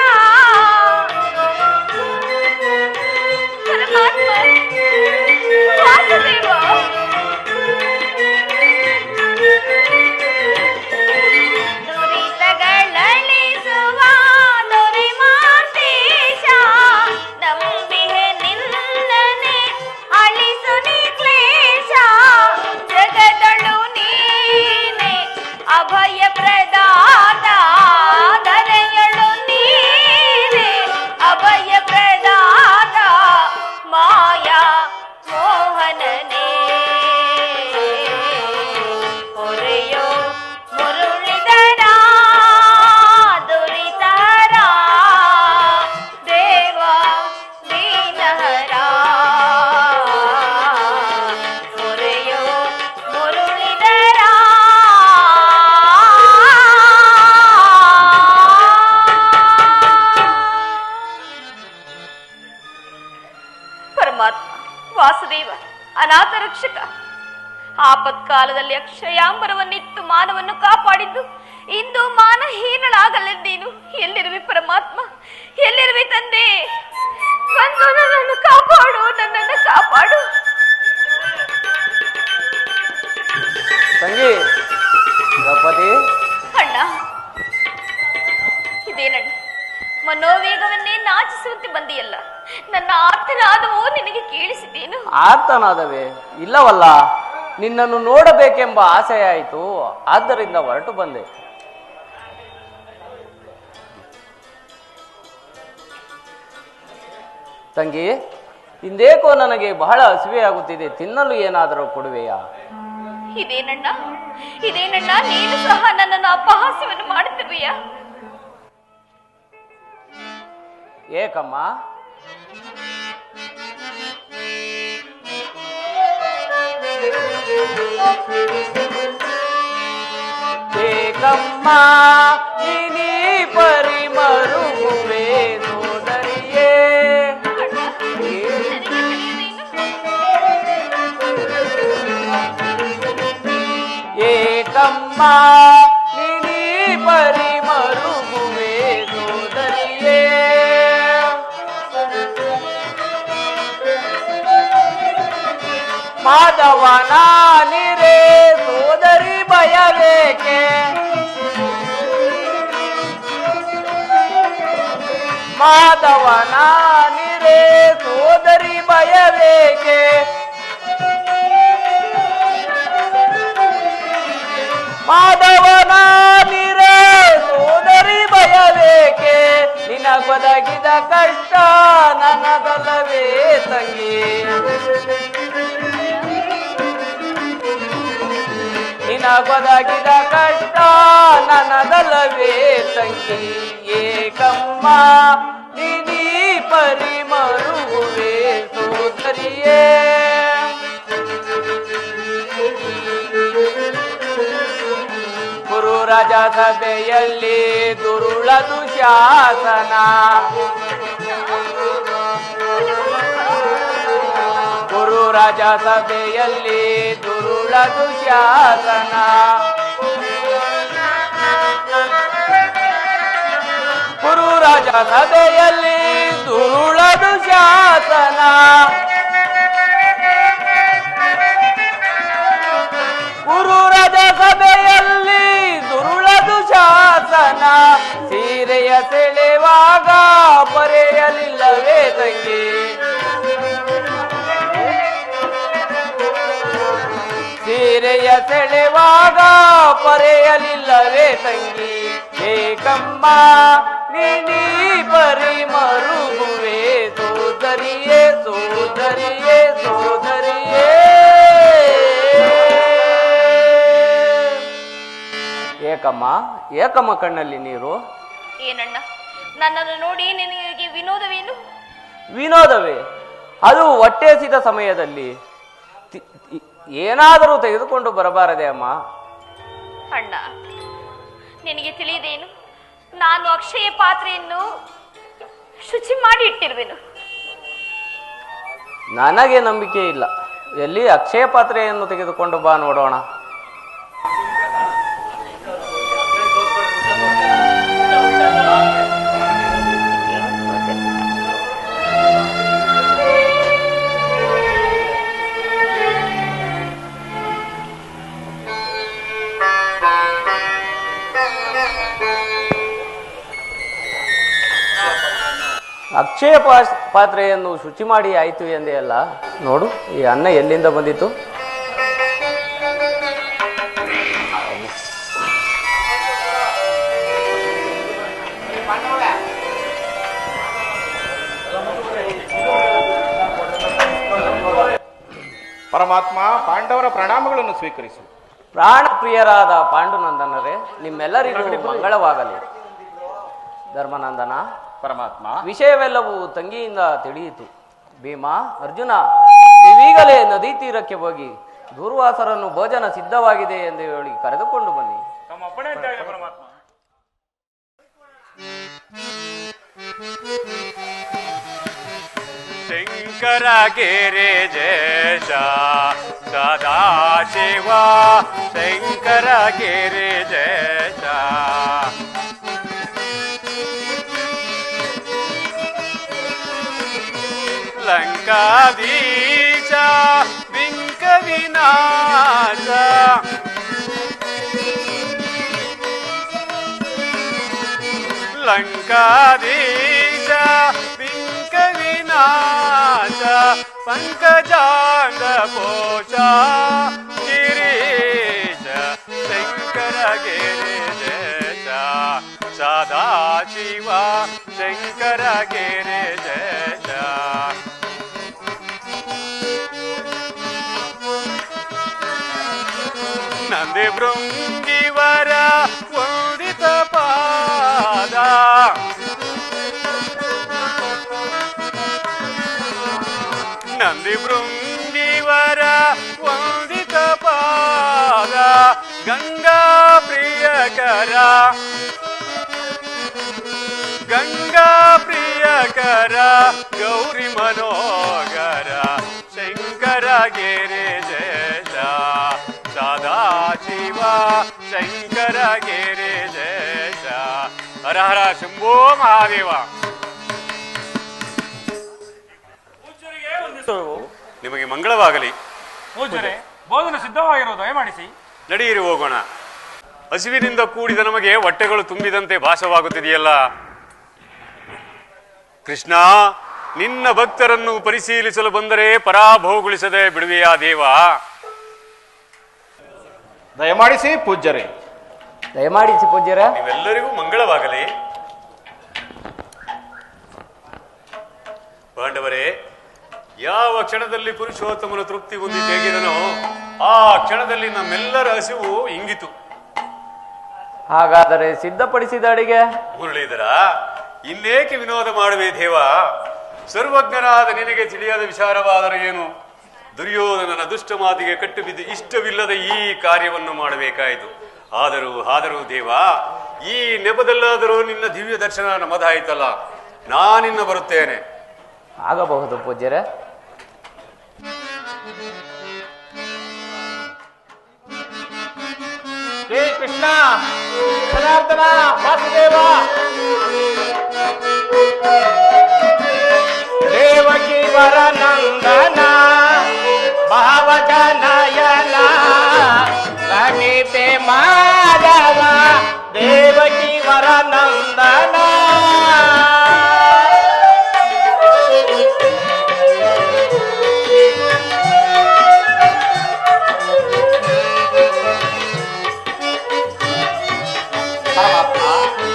ಅನಾಥ ರಕ್ಷಕ. ಆಪತ್ಕಾಲದಲ್ಲಿ ಅಕ್ಷಯಾಂಬರವನ್ನಿತ್ತು ಮಾನವನ್ನು ಕಾಪಾಡಿದ್ದು ಇಂದು ಮಾನಹೀನಳಾಗಲೆಂದೇನು? ಎಲ್ಲಿರುವೆ ಪರಮಾತ್ಮ, ಎಲ್ಲಿರುವೆ ತಂದೆ? ಬಂದು ನನ್ನನ್ನು ಕಾಪಾಡು, ನನ್ನನ್ನು ಕಾಪಾಡು. ತಂಗಿ ದ್ರೌಪದಿ, ಅಣ್ಣ, ಇದೇನಣ್ಣ ಮನೋವೇಗವನ್ನೇ ನಾಚಿಸುವಂತೆ ಬಂದಿಯಲ್ಲ? ನನ್ನ ಆರ್ತನಾದವೋ ನಿನಗೆ ಕೇಳಿಸಿದ್ದೇನು? ಆರ್ತನಾದವೇ? ಇಲ್ಲವಲ್ಲ, ನಿನ್ನನ್ನು ನೋಡಬೇಕೆಂಬ ಆಸೆ ಆಯಿತು, ಆದ್ದರಿಂದ ಹೊರಟು ಬಂದೆ. ತಂಗಿ, ಇಂದೇಕೋ ನನಗೆ ಬಹಳ ಹಸಿವೆ ಆಗುತ್ತಿದೆ, ತಿನ್ನಲು ಏನಾದರೂ ಕೊಡುವೆಯಾ? ಇದೇನಣ್ಣ ಇದೇನಣ್ಣ ನೀನು ಸಹ ನನ್ನನ್ನು ಅಪಹಾಸ್ಯವನ್ನು ಮಾಡುತ್ತಿರುವೆಯಾ? ಏಕಮ್ಮ, ಏಕಮ್ಮ ನೀ ಪರಿಮರುವೆ ಸೋದರಿಯೇ. ಏಕಮ್ಮ ನೀ ಪರಿಮರುವೆ ಸೋದರಿಯೇ. ಮಾಧವನ ನಿರೇ ಸೋದರಿ ಭಯವೇಕೆ? ಮಾಧವನ ನಿರೇ ಸೋದರಿ ಭಯವೇಕೆ? ಮಾಧವನ ನಿರೇ ಸೋದರಿ ಭಯವೇಕೆ? ನಿನಗೊದಗಿದ ಕಷ್ಟ ನನ್ನದಲ್ಲವೇ ತಂಗಿ? ನಿನಗೊದಗಿದ ಕಷ್ಟ ನನ್ನದಲ್ಲವೇ ತಂಗಿ? ಏಕಮ್ಮ ನೀ ಪರಿಮರುವೆ ಸೋದರಿಯೇ. ಗುರು ರಾಜ ಸಭೆಯಲ್ಲಿ ದುರುಳ ದುಶಾಸನ, ಗುರು ರಾಜ ಸಭೆಯಲ್ಲಿ ದುರುಳ ದುಶಾಸನ. ಗುರು ರಾಜ ಸಭೆಯಲ್ಲಿ ದುರುಳ ದುಶಾಸನ. ಗುರು ರಾಜ ಸಭೆಯಲ್ಲಿ ದುರುಳ ದುಶಾಸನ. ಸೀರೆಯ ಸೆಳೆವಾಗ ಬರೆಯಲಿಲ್ಲವೇ ತಂಗಿ? ಸೀರೆಯ ಸೆಳೆವಾಗ ಪರೆಯಲಿಲ್ಲವೇ ತಂಗಿ? ಏಕಮ್ಮ ನೀ ಪರಿಮರುವೆ ಸೋದರಿಯೇ ಸೋದರಿಯೇ ಸೋದರಿಯೇ. ಏಕಮ್ಮ, ಏಕಮ್ಮ ಕಣ್ಣಲ್ಲಿ ನೀರು? ಏನಣ್ಣ, ನನ್ನನ್ನು ನೋಡಿ ನಿನಗೆ ವಿನೋದವೇನು? ವಿನೋದವೇ? ಅದು ಹೊಟ್ಟೆಸಿದ ಸಮಯದಲ್ಲಿ ಏನಾದರೂ ತೆಗೆದುಕೊಂಡು ಬರಬಾರದೆ ಅಮ್ಮ? ಅಣ್ಣ, ನಿನಗೆ ತಿಳಿಯದೇನು? ನಾನು ಅಕ್ಷಯ ಪಾತ್ರೆಯನ್ನು ಶುಚಿ ಮಾಡಿ ಇಟ್ಟಿರುವೆನು. ನನಗೆ ನಂಬಿಕೆ ಇಲ್ಲ. ಎಲ್ಲಿ ಅಕ್ಷಯ ಪಾತ್ರೆಯನ್ನು ತೆಗೆದುಕೊಂಡು ಬಾ ನೋಡೋಣ. ಅಕ್ಷಯ ಪಾತ್ರೆಯನ್ನು ಶುಚಿ ಮಾಡಿ ಆಯಿತು ಎಂದೇ ಅಲ್ಲ, ನೋಡು ಈ ಅನ್ನ ಎಲ್ಲಿಂದ ಬಂದಿತ್ತು? ಪರಮಾತ್ಮ, ಪಾಂಡವರ ಪ್ರಣಾಮಗಳನ್ನು ಸ್ವೀಕರಿಸು. ಪ್ರಾಣ ಪ್ರಿಯರಾದ ಪಾಂಡುನಂದನರೇ, ನಿಮ್ಮೆಲ್ಲರಿಗೂ ಮಂಗಳವಾಗಲಿ. ಧರ್ಮನಂದನ, ಪರಮಾತ್ಮ, ವಿಷಯವೆಲ್ಲವೂ ತಂಗಿಯಿಂದ ತಿಳಿಯಿತು. ಭೀಮ, ಅರ್ಜುನ, ನೀವೀಗಲೇ ನದಿ ತೀರಕ್ಕೆ ಹೋಗಿ ದೂರ್ವಾಸರನ್ನು ಭೋಜನ ಸಿದ್ಧವಾಗಿದೆ ಎಂದು ಹೇಳಿ ಕರೆದುಕೊಂಡು ಬನ್ನಿ. ಶಂಕರ ಗಿರಿ ಜೇಶ ಶಿವ ಶಂಕರ ಗಿರಿ ಜೇಶ ಲಂಕಾದೀಶ ಬಿಂಕ ವಿನಾಶ ಲಂಕಾದೀಶ ಬಿಂಕ ವಿನಾಶ ಪಂಕಜಾಂಗ ಪೋಷ ಗಿರೀಶ ಶಂಕರ ಗಿರಿಜೇಶ ಸದಾಶಿವ ಶಂಕರ ಗಿರಿಜೇಶ ನಂದಿ ಭೃಂಗಿವರ ವಂದಿತ ಪಾದ ನಂದಿ ಭೃಂಗಿವರ ವಂದಿತ ಪಾದ ಗಂಗಾ ಪ್ರಿಯಕರ ಗಂಗಾ ಪ್ರಿಯಕರ ಗೌರಿ ಮನೋಗರ ಶಂಕರ ಗಿರಿಜೇಶ ಸದಾಶಿವ ಶಂಕರ ಗಿರಿಜೇಶ ಹರ ಹರ ಶಂಭೋ ಮಹಾದೇವ. ನಿಮಗೆ ಮಂಗಳವಾಗಲಿ. ಪೂಜ್ಯರೇ, ಭೋಜನ ಸಿದ್ಧವಾಗಿರುವುದು ದಯಮಾಡಿಸಿ. ನಡೆಯಿರಿ ಹೋಗೋಣ. ಹಸಿವಿನಿಂದ ಕೂಡಿದ ನಮಗೆ ಹೊಟ್ಟೆಗಳು ತುಂಬಿದಂತೆ ಭಾಸವಾಗುತ್ತಿದೆಯಲ್ಲ. ಕೃಷ್ಣ, ನಿನ್ನ ಭಕ್ತರನ್ನು ಪರಿಶೀಲಿಸಲು ಬಂದರೆ ಪರಾಭವಗೊಳಿಸದೆ ಬಿಡುವೆಯಾ ದೇವ? ದಯಮಾಡಿಸಿ ಪೂಜ್ಯರೇ. ದಯಮಾಡಿಸಿ ಪೂಜ್ಯರ. ನೀವೆಲ್ಲರಿಗೂ ಮಂಗಳವಾಗಲಿ. ಪಾಂಡವರೇ, ಯಾವ ಕ್ಷಣದಲ್ಲಿ ಪುರುಷೋತ್ತಮನ ತೃಪ್ತಿ ಹೊಂದಿ ತೆಗೆದನೋ ಆ ಕ್ಷಣದಲ್ಲಿ ನಮ್ಮೆಲ್ಲರ ಹಸಿವು ಇಂಗಿತು. ಹಾಗಾದರೆ ಸಿದ್ಧಪಡಿಸಿದ ಅಡಿಗೆ ಮುರಳೀಧರ, ಇನ್ನೇಕೆ ವಿನೋದ ಮಾಡುವೆ ದೇವ? ಸರ್ವಜ್ಞನಾದ ನಿನಗೆ ತಿಳಿಯಾದ ವಿಚಾರವಾದರೆ ಏನು? ದುರ್ಯೋಧನನ ದುಷ್ಟ ಮಾತಿಗೆ ಕಟ್ಟು ಬಿದ್ದು ಇಷ್ಟವಿಲ್ಲದ ಈ ಕಾರ್ಯವನ್ನು ಮಾಡಬೇಕಾಯಿತು. ಆದರೂ ದೇವ, ಈ ನೆಪದಲ್ಲಾದರೂ ನಿನ್ನ ದಿವ್ಯ ದರ್ಶನ ನಮ್ಮದಾಯಿತಲ್ಲ. ನಾನಿನ್ನ ಬರುತ್ತೇನೆ. ಆಗಬಹುದು ಪೂಜ್ಯರೇ. ಹೇ ಕೃಷ್ಣ, ಜನಾರ್ದನ, ವಾಸುದೇವ, ದೇವಕಿ ವರ ನಂದನ, ಭಾವಜ ನಯನ, ಸಮೀಪೆ ಮಾಧವ, ದೇವಕಿ ವರ ನಂದನ.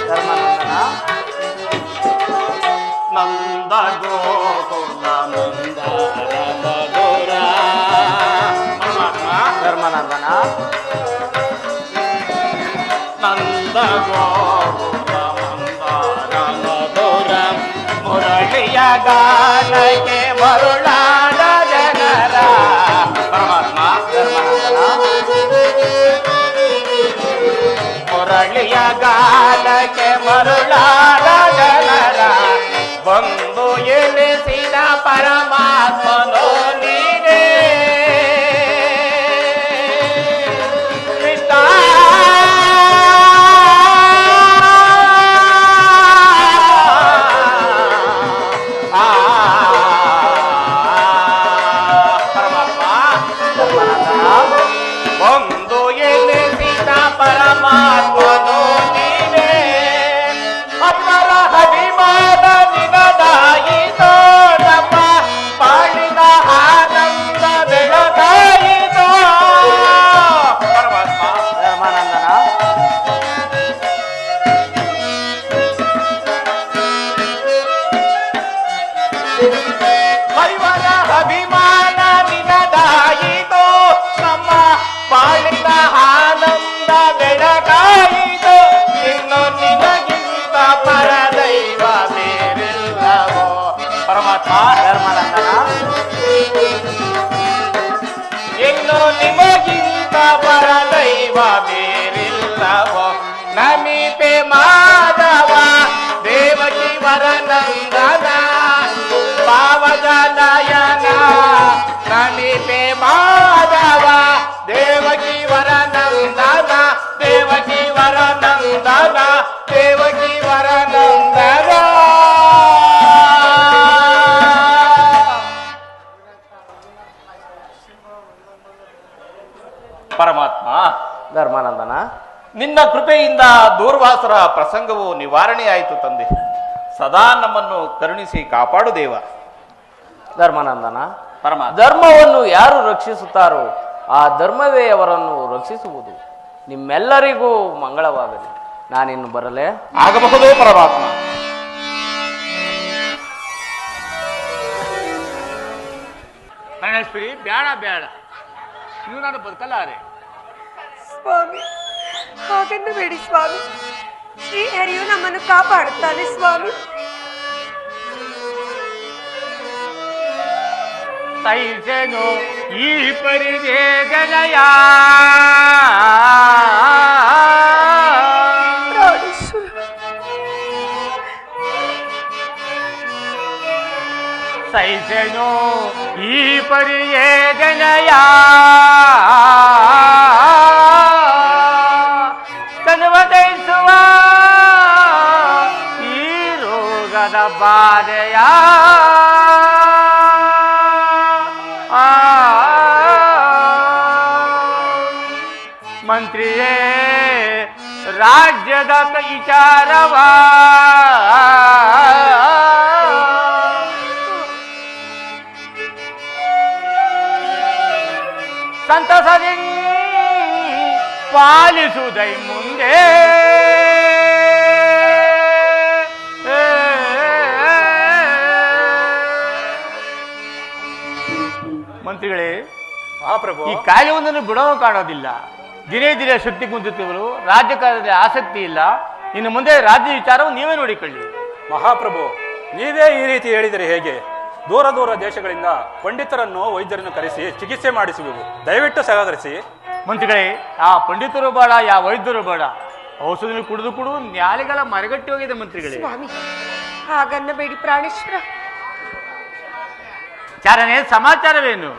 ಧರ್ಮಾನಂದನ, ನಂದ ಗೋಕುಲ ಮಂದಾರ ಮಧುರ. ಪರಮಾತ್ಮ, ಧರ್ಮಾನಂದನ, ನಂದ ಗೋಕುಲ ಮಂದಾರ ಮಧುರ, ಮುರಳಿಯ ಗಾನಕ್ಕೆ ಮರುಳಾದ ಜನರ. ಪರಮಾತ್ಮ, ಧರ್ಮಾನಂದನ, ಮುರಳಿಯ ಗಾನಕ್ಕೆ ಮರುಳಾದ ಜನರ ಬಂದು ಎನಿಸಿದ ಪರಮಾತ್ಮನೋ ನೀನೇ. ಕೃಷ್ಣ, ಪರಮಾತ್ಮ, ಧರ್ಮಾನಂದನ, ಒಂದು ಎನಿಸಿದ ಪರಮಾತ್ಮನೋ ನೀನೇ. ಅಪ್ಪರ ಅಭಿಮಾನ ನಿನದಾಯಿತೋ, ನಮ್ಮ ಪಾಳಿದ ಆನಂದ ಬೆಳಗಾಯಿತೋ. ಪರಮಾತ್ಮ, ಧರ್ಮಾನಂದನ, ಹರಿವರ ಅಭಿಮಾನ ನಿನದಾಯಿತೋ, ನಮ್ಮ ಪಾಳಿದ ಆನಂದ ಬೆಳಗಾಯಿತೋ. ಇನ್ನು ನಿನಗಿಂತ ಪರದೈವ ಬೇರಿಲ್ಲವೋ. ಪರಮಾತ್ಮ, ಧರ್ಮಾನಂದನ, ಇನ್ನು ನಿಮಗಿಂತ ಪರದೈವ ಬೇರಿಲ್ಲವೋ. ನಮಿಪೆ ಮಾಧವ, ದೇವಕಿ ವರ ನಂದನ, ಭಾವಜ ನಯನ. ನಮಿಪೆ ಮಾಧವ, ಪರಮಾತ್ಮ, ಧರ್ಮಾನಂದನ, ನಿನ್ನ ಕೃಪೆಯಿಂದ ದೂರ್ವಾಸರ ಪ್ರಸಂಗವು ನಿವಾರಣೆಯಾಯಿತು ತಂದೆ. ಸದಾ ನಮ್ಮನ್ನು ಕರುಣಿಸಿ ಕಾಪಾಡು ದೇವ. ಧರ್ಮಾನಂದನ, ಪರಮಾತ್ಮ, ಧರ್ಮವನ್ನು ಯಾರು ರಕ್ಷಿಸುತ್ತಾರೋ ಆ ಧರ್ಮವೇ ಅವರನ್ನು ರಕ್ಷಿಸುವುದು. ನಿಮ್ಮೆಲ್ಲರಿಗೂ ಮಂಗಳವಾಗಲಿ. ನಾನಿನ್ನು ಬರಲೇ? ಆಗಬಹುದು ಪರಮಾತ್ಮ. ಬೇಡ ಬೇಡ, ನೀವು ನಾನು ಬದುಕಲಾರೆ. ಸ್ವಾಮಿ, ಹಾಗೆನ್ನಬೇಡಿ ಸ್ವಾಮಿ. ಶ್ರೀಹರಿಯು ನಮ್ಮನ್ನು ಕಾಪಾಡುತ್ತಾನೆ ಸ್ವಾಮಿ. ಸೈಸೆನು ಈ ಪರಿವೇದನೆಯ ಸೈಸೆನು ಈ ಪರಿವೇದನೆಯ ತನುವದೈಸುವ ಈ ರೋಗದ ಬಾಧೆಯ ಮಂತ್ರಿಯೇ ರಾಜ್ಯದ ವಿಚಾರವ ಸಂತಸದಿ ಪಾಲಿಸುವುದೈ ಮುಂದೆ ಮಂತ್ರಿಗಳೇ, ಮಹಾಪ್ರಭು, ಈ ಕಾರ್ಯವೊಂದನ್ನು ಬಿಡೋನು ಕಾಣೋದಿಲ್ಲ. ದಿನೇ ದಿನೇ ಶಕ್ತಿ ಕುಂದುತ್ತಿರುವರು, ರಾಜಕಾರಣದಲ್ಲಿ ಆಸಕ್ತಿ ಇಲ್ಲ. ಇನ್ನು ಮುಂದೆ ರಾಜ್ಯ ವಿಚಾರವು ನೀವೇ ನೋಡಿಕೊಳ್ಳಿ. ಮಹಾಪ್ರಭು, ನೀವೇ ಈ ರೀತಿ ಹೇಳಿದರೆ ಹೇಗೆ? ದೂರ ದೂರ ದೇಶಗಳಿಂದ ಪಂಡಿತರನ್ನು ವೈದ್ಯರನ್ನು ಕರೆಸಿ ಚಿಕಿತ್ಸೆ ಮಾಡಿಸುವೆವು. ದಯವಿಟ್ಟು ಸಹಕರಿಸಿ. ಮಂತ್ರಿಗಳೇ, ಆ ಪಂಡಿತರು ಬೇಡ, ಯಾವ ವೈದ್ಯರು ಬೇಡ. ಔಷಧಿ ಕುಡಿದು ನ್ಯಾಲೆಗಳ ಮರಗಟ್ಟಿ ಹೋಗಿದೆ ಮಂತ್ರಿಗಳೇ. ಸ್ವಾಮಿ, ಹಾಗನ್ನಬೇಡಿ ಪ್ರಾಣೇಶ್ವರ. ಚಾರನೇ, ಸಮಾಚಾರವೇನು?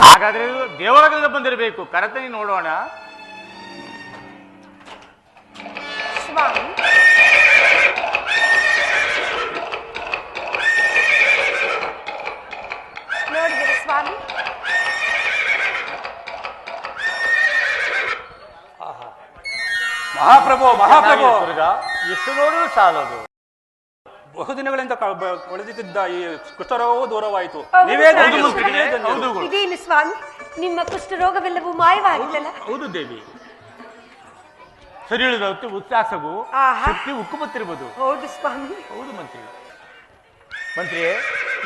ಹಾಗಾದ್ರೆ ಇದು ದೇವಲೋಕದಿಂದ ಬಂದಿರಬೇಕು. ಕರೆತನಿ ನೋಡೋಣ. ಸ್ವಾಮಿ, ನೋಡಿದರೆ ಸ್ವಾಮಿ, ಮಹಾಪ್ರಭು, ಮಹಾಪ್ರಭು, ಎಷ್ಟು ನೋಡಿದ್ರು ಸಾಲದು. ಬಹುದಿನಗಳಿಂದ ಉಳಿದಿದ್ದ ಈ ಕುಷ್ಠರೋಗವೂ ದೂರವಾಯಿತು. ಹೌದು. ನೀವೇ ಹೌದು, ಧನ್ಯರು. ಮಂತ್ರಿಗಳೇ, ಹೌದು. ಇದೇನು ಸ್ವಾಮಿ, ನಿಮ್ಮ ಕುಷ್ಠರೋಗವೆಲ್ಲವೂ ಮಾಯವಾಯಿತಲ್ಲ? ಹೌದು ದೇವಿ, ಸರಿ ಹೇಳಿದ ಹೊತ್ತು ಉತ್ಸಾಹಗೂ ಆಹಾ. ಶಕ್ತಿ ಉಕ್ಕು ಬತ್ತಿರ್ಬೋದು. ಹೌದು ಸ್ವಾಮಿ. ಹೌದು ಮಂತ್ರಿ.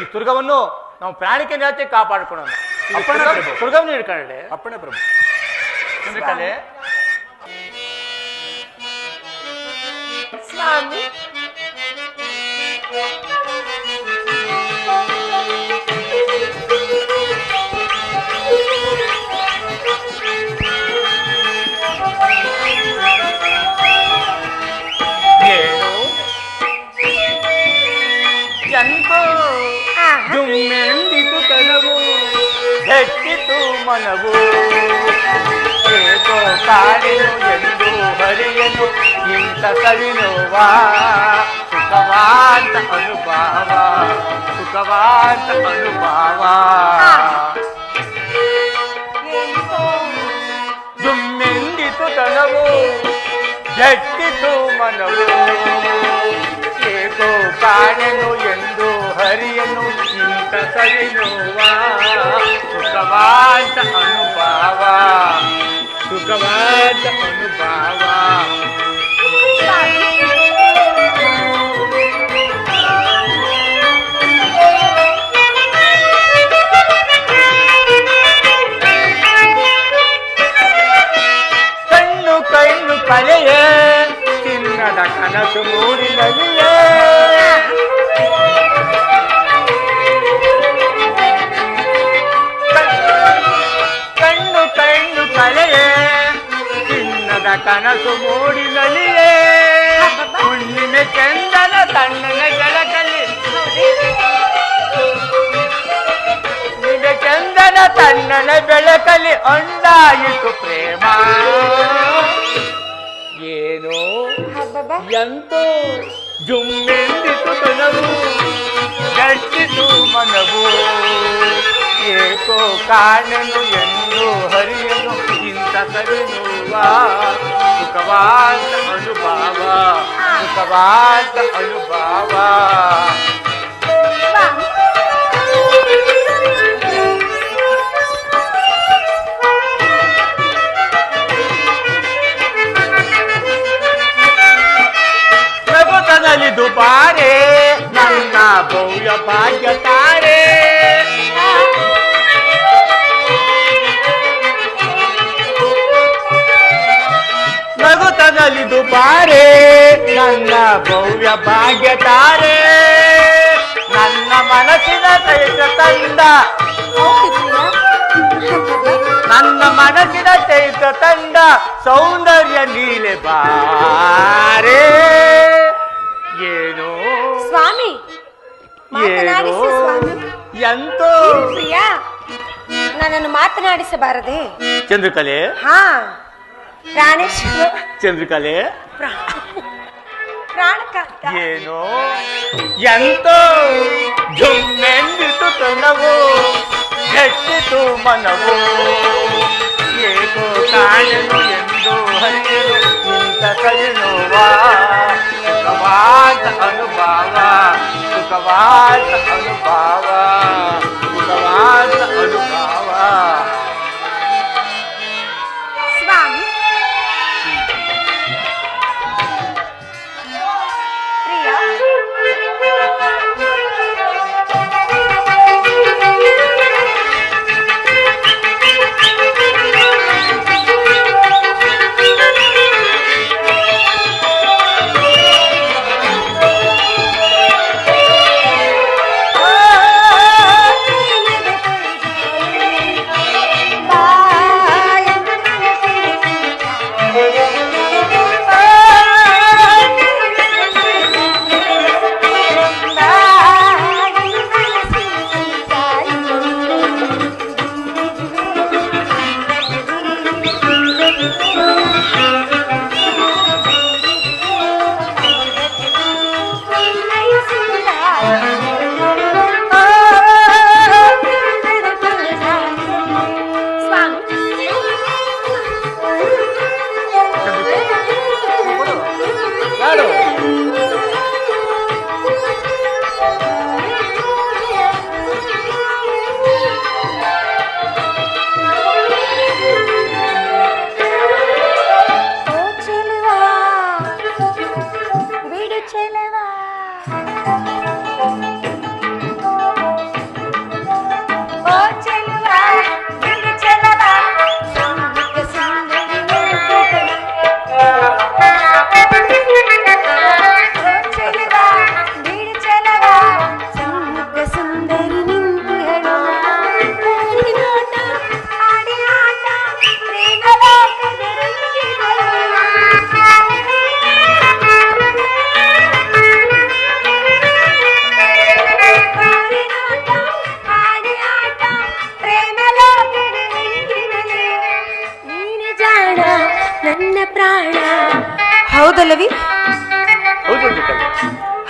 ಈ ತುರ್ಗವನ್ನು ನಾವು ಪ್ರಾಣಿಕೆ ಜಾತಿ ಕಾಪಾಡ್ಕೊಳ್ಳೋಣ. ಅಪ್ಪಣೆ ಪ್ರಭು. ತುರ್ಗವನ್ನು ಹಿಡ್ಕೊಳ್ಳೆ. ಅಪ್ಪಣೆ ಪ್ರಭು. ಚಂದ್ರಕಲೆ, ಸ್ವಾಮಿ, ಏನು ಎಂತೋ ಜುಮ್ಮೆಂದಿತು ತನವು, ಹೆಚ್ಚಿತು ಮನವು, ಏಕೋ ಕಾಡೆನು ಎಂದು ಹರಿಯನು ಇಂಥ ಸವಿನೋವಾ, ಸುಖವಾಂತ ಅನುಭವ, ಸುಖವಾಂತ ಅನುಭವ. ಜುಮ್ಮೆಂದಿತು ತನವು, ಹೆಚ್ಚಿತು ಮನವು, ಏಕೋ ಕಾಣೆನು ಎಂದು ಹರಿಯನು ಇಂಥ ಸವಿನೋವ, ಸುಖವಾದ ಅನುಭವ, ಸುಖವಾದ ಅನುಭವ. ಕಣ್ಣು ಕಣ್ಣು ಕಲೆಯೇ ಚಿನ್ನದ ಕನಸು ಮೂಡಿನಲಿಯೇ, ಕಣ್ಣು ಕಣ್ಣು ಕಲೆಯೇ ಚಿನ್ನದ ಕನಸು ಮೂಡಿನಲಿಯೇ, ಹುಣ್ಣಿನ ಚಂದನ ತಣ್ಣನ ಬೆಳಕಲಿ, ನಿನ್ನ ಚಂದನ ತಣ್ಣನ ಬೆಳಕಲಿ ಒಂದಾಯಿತು ಪ್ರೇಮ. ಏನೋ ಎಂತೋ ಜುಮ್ಮೆಂದಿತು ತನವು, ಕಾಣನು ಎಂದು ಹರಿಯನು ಇಂಥ ಕವಿನುವ ಸುಖವಾದ ಅನುಭವ ಸುಖವಾದ ಅನುಭವ. ನಗುತ್ತನಲಿದು ಬಾರೆ ನನ್ನ ಭವ್ಯ ಭಾಗ್ಯ ತಾರೆ. ನಗುತ್ತನಲಿದು ಬಾರೆ ನನ್ನ ಭವ್ಯ ಭಾಗ್ಯ ತಾರೆ. ನನ್ನ ಮನಸ್ಸಿನ ಚೈತ್ರ ತಂದ ನನ್ನ ಮನಸ್ಸಿನ ಚೈತ್ರ ತಂದ ಸೌಂದರ್ಯ ನೀಲೆ ಬಾರೆ. ಏನು ಸ್ವಾಮಿ ಏನು ಎಂತೋ ಪ್ರಿಯಾ, ನನ್ನನ್ನು ಮಾತನಾಡಿಸಬಾರದೆ? ಚಂದ್ರಕಲೆ ಹಾ, ಪ್ರಾಣೇಶ್ವರ ಚಂದ್ರಕಲೆ ಪ್ರಾಣಕಾಂತ. ಏನೋ ಎಂತೋ ಜುಮ್ಮೆಂದಿತು ತನವು ಹೆಚ್ಚಿತು ಮನವು. ಏಕೋ ಕಾಣನು ಎಂದು ಹರಿಯಲು ಇಂಥ ಕಲಿನುವ ಸುಖವಾದ ಅನುಭವ ಸುಖವಾದ ಅನುಭವ ಸುಖವಾದ ಅನುಭವ. ಸ್ವಾಮಿ ಪ್ರಿಯಾ, ಹೌದಲ್ಲವಿ? ಹೌದು ಚಂದ್ರಕಲೆ,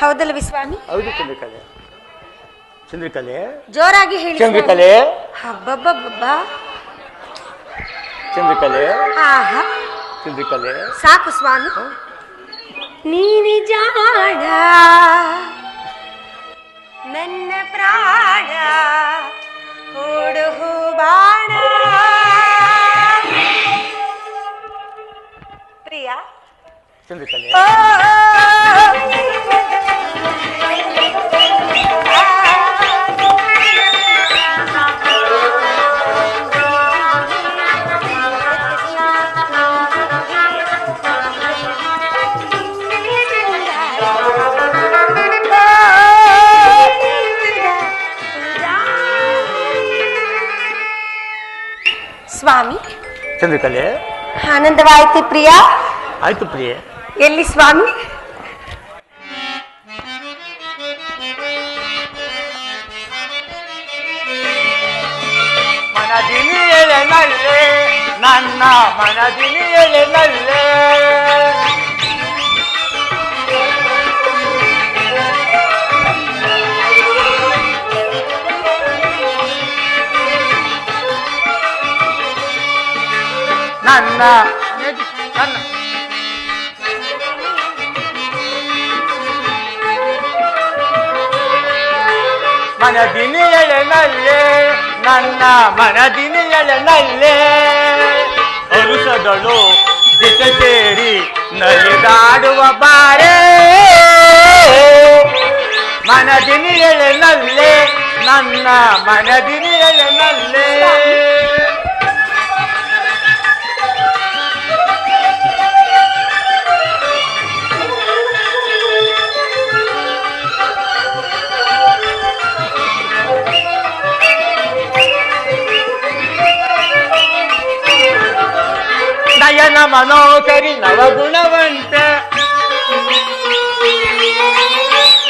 ಹೌದಲ್ಲವಿ ಸ್ವಾಮಿ? ಹೌದು ಚಂದ್ರಕಲೆ. ಚಂದ್ರಕಲೆ ಜೋರಾಗಿ ಹೇಳಿ ಚಂದ್ರಕಲೆ ಹಬ್ಬಬ್ಬಬ್ಬ. ಚಂದ್ರಕಲೆ ಆಹಾ, ಚಂದ್ರಕಲೆ ಸಾಕು ಸ್ವಾಮಿ. ನೀನಿ ಜಾಣ ನನ್ನ ಪ್ರಾಣ ಹೂಡು ಬಾಣ. ಪ್ರಿಯಾ, ಚಂದ್ರಕಲೆ ಸ್ವಾಮಿ. ಚಂದ್ರಕಲೆ ಆನಂದವಾಯಿತು ಪ್ರಿಯಾ? ಆಯ್ತು ಪ್ರಿಯೆ. ಎಲ್ಲಿ ಸ್ವಾಮಿ? ಮನದಿನಿಯಲೆ ನಲ್ಲೆ ನನ್ನ ಮನದಿನಿಯಲೆ ನಲ್ಲೆ. ನನ್ನ ಮನದಿನಿಯಳನಲ್ಲೇ ನನ್ನ ಮನದಿನಿಯಳನಲ್ಲೇ ಅರುಸದಳು ಜೊತೆ ಸೇರಿ ನಲಿದಾಡುವ ಬಾರೆ ಮನದಿನಿಯಳನಲ್ಲೇ ನನ್ನ ಮನದಿನಿಯಳನಲ್ಲೇ ನಯನ ಮನೋಕರಿ ನವಗುಣವಂತ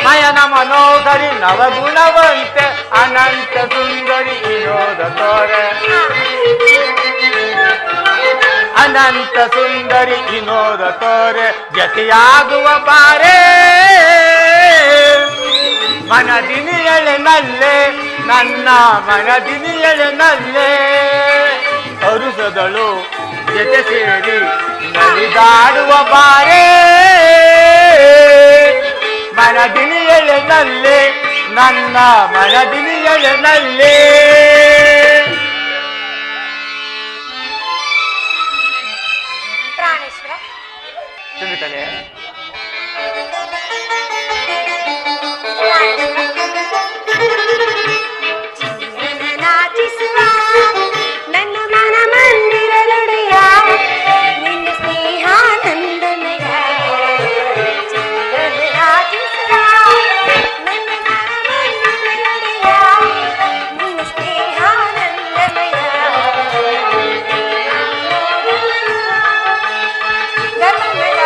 ನಯನ ಮನೋಕರಿ ನವಗುಣವಂತ ಅನಂತ ಸುಂದರಿ ವಿನೋದ ತೋರೆ ಅನಂತ ಸುಂದರಿ ವಿನೋದ ತೋರೆ ಜತೆಯಾಗುವ ಬಾರೆ ಮನದಿನಿಯಳನಲ್ಲೇ ನನ್ನ ಮನದಿನಿಯಳನಲ್ಲೇ ಅರುಸದಳು ಜೊತೆ ಸೇರಿ ನಲಿದಾಡುವ ಬಾರೆ ಮನದಿನಿಯಳನಲ್ಲೇ ನನ್ನ ಮನದಿನಿಯಳನಲ್ಲೇ ಪ್ರಾಣೇಶ್ವರ ಚಂದ್ರಿಕಲೆ ನಾಚಿಸುವ ನನ್ನ ಮನ ಮಂದಿರದೊಡೆಯ ನಿನ್ನ ಸ್ನೇಹಾನಂದಮಯ ನಾಚಿಸುವ ನನ್ನ ಮನ ಮಂದಿರದೊಡೆಯ ನಿನ್ನ ಸ್ನೇಹಾನಂದಮಯ ಗತಮಯ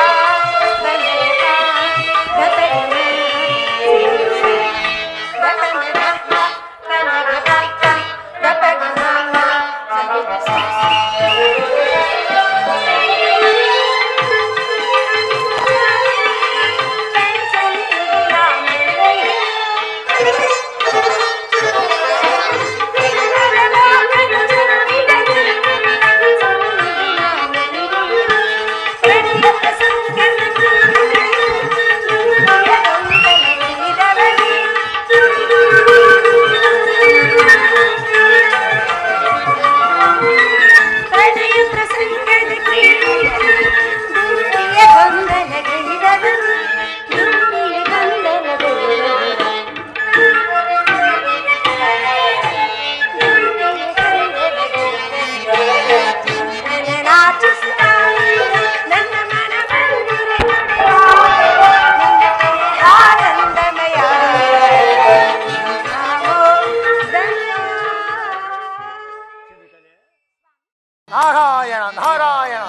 ನಾರಾಯಣ ನಾರಾಯಣ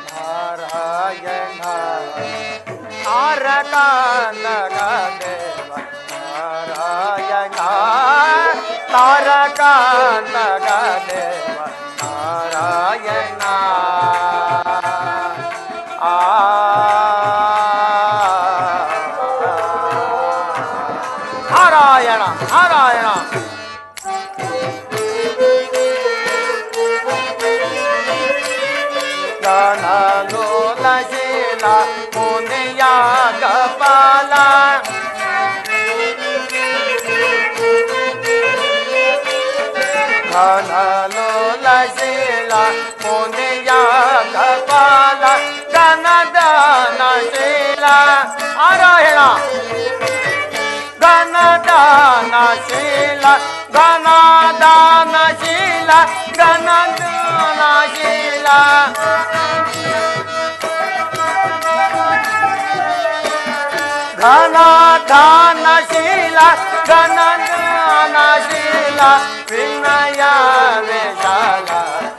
ನಾರಾಯಣ ತಾರಕಾಂತಕ ದೇವ ನಾರಾಯಣ ತಾರಕಾಂತಕ ದೇವ ನಾರಾಯಣ ನಾರಾಯಣ ನಾರಾಯಣ ಗಾನಲೋಲಶೀಲ ಮುನಿಯ ಗಪಾಲ ಗಾನಲೋಲಶೀಲ ಮುನಿಯ ಗಪಾಲ ಗಣದಾನಶೀಲ ನಾರಾಯಣ ಗಣದಾನಶೀಲ ಗಣದಾನಶೀಲ ಗಣದಾನಶೀಲ ಘನದಾನಶೀಲ ಘನದಾನಶೀಲ ವಿನಯ ವಿಶಾಲ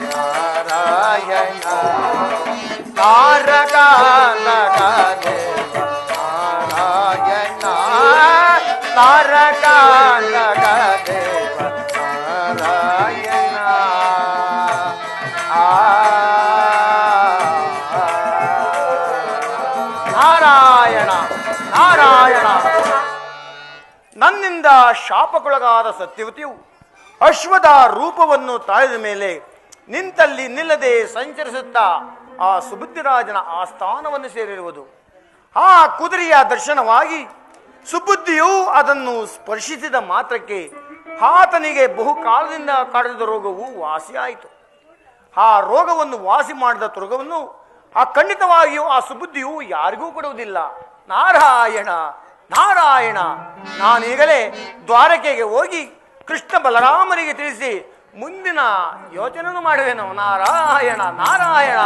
ನಾರಾಯಣ ತಾರಕಾಂತಕ ದೇವ ನಾರಾಯಣ ತಾರಕಾಂತಕ ದೇವ ನಾರಾಯಣ ನಾರಾಯಣ ನಾರಾಯಣ ನನ್ನಿಂದ ಶಾಪಕ್ಕೊಳಗಾದ ಸತ್ಯವತಿಯು ಅಶ್ವದ ರೂಪವನ್ನು ತಾಳಿದ ಮೇಲೆ ನಿಂತಲ್ಲಿ ನಿಲ್ಲದೆ ಸಂಚರಿಸುತ್ತಾ ಆ ಸುಬುದ್ಧಿರಾಜನ ಆಸ್ಥಾನವನ್ನು ಸೇರಿರುವುದು. ಆ ಕುದುರೆಯ ದರ್ಶನವಾಗಿ ಸುಬುದ್ಧಿಯು ಅದನ್ನು ಸ್ಪರ್ಶಿಸಿದ ಮಾತ್ರಕ್ಕೆ ಆತನಿಗೆ ಬಹುಕಾಲದಿಂದ ಕಾಡಿದ ರೋಗವು ವಾಸಿಯಾಯಿತು. ಆ ರೋಗವನ್ನು ವಾಸಿ ಮಾಡಿದ ತುರ್ಗವನ್ನು ಖಂಡಿತವಾಗಿಯೂ ಆ ಸುಬುದ್ಧಿಯು ಯಾರಿಗೂ ಕೊಡುವುದಿಲ್ಲ. ನಾರಾಯಣ ನಾರಾಯಣ, ನಾನೀಗಲೇ ದ್ವಾರಕೆಗೆ ಹೋಗಿ ಕೃಷ್ಣ ಬಲರಾಮನಿಗೆ ತಿಳಿಸಿ ಮುಂದಿನ ಯೋಚನೆಯನ್ನು ಮಾಡುವೆನು. ನಾರಾಯಣ ನಾರಾಯಣ.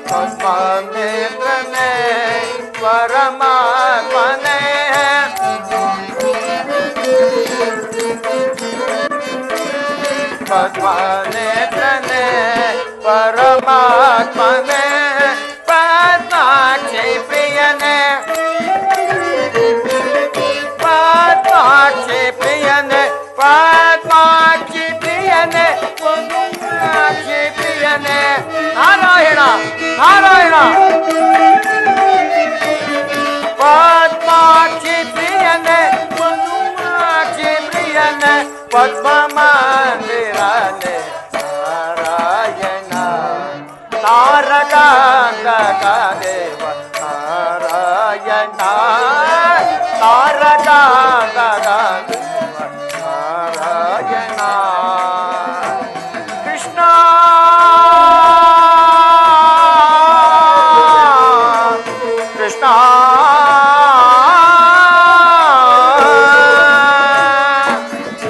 ಪರಮಾತ್ಮನೇ ಪರಮಾತ್ಮನೇ ಪದ್ಮನೇತ್ರನೇ ಪರಮಾತ್ಮನೇ ಪದ್ಮಾಕ್ಷಿ ಪ್ರಿಯನೇ ಪದ್ಮಾಕ್ಷಿ ಪ್ರಿಯನೇ ಪದ್ಮಾಕ್ಷಿ ಪ್ರಿಯನೇ ಪದ್ಮಾಕ್ಷಿ ಪ್ರಿಯನೇ. ನಾರಾಯಣ ನಾರಾಯಣ. ಪದ್ಮಾಕ್ಷಿ ಪ್ರಿಯನೇ ಪದ್ಮಾಕ್ಷಿ ಪ್ರಿಯನೇ ಪದ್ಮ ಮಂದಿರನೇ. ನಾರಾಯಣ ತಾರಕಾಂತಕನೇ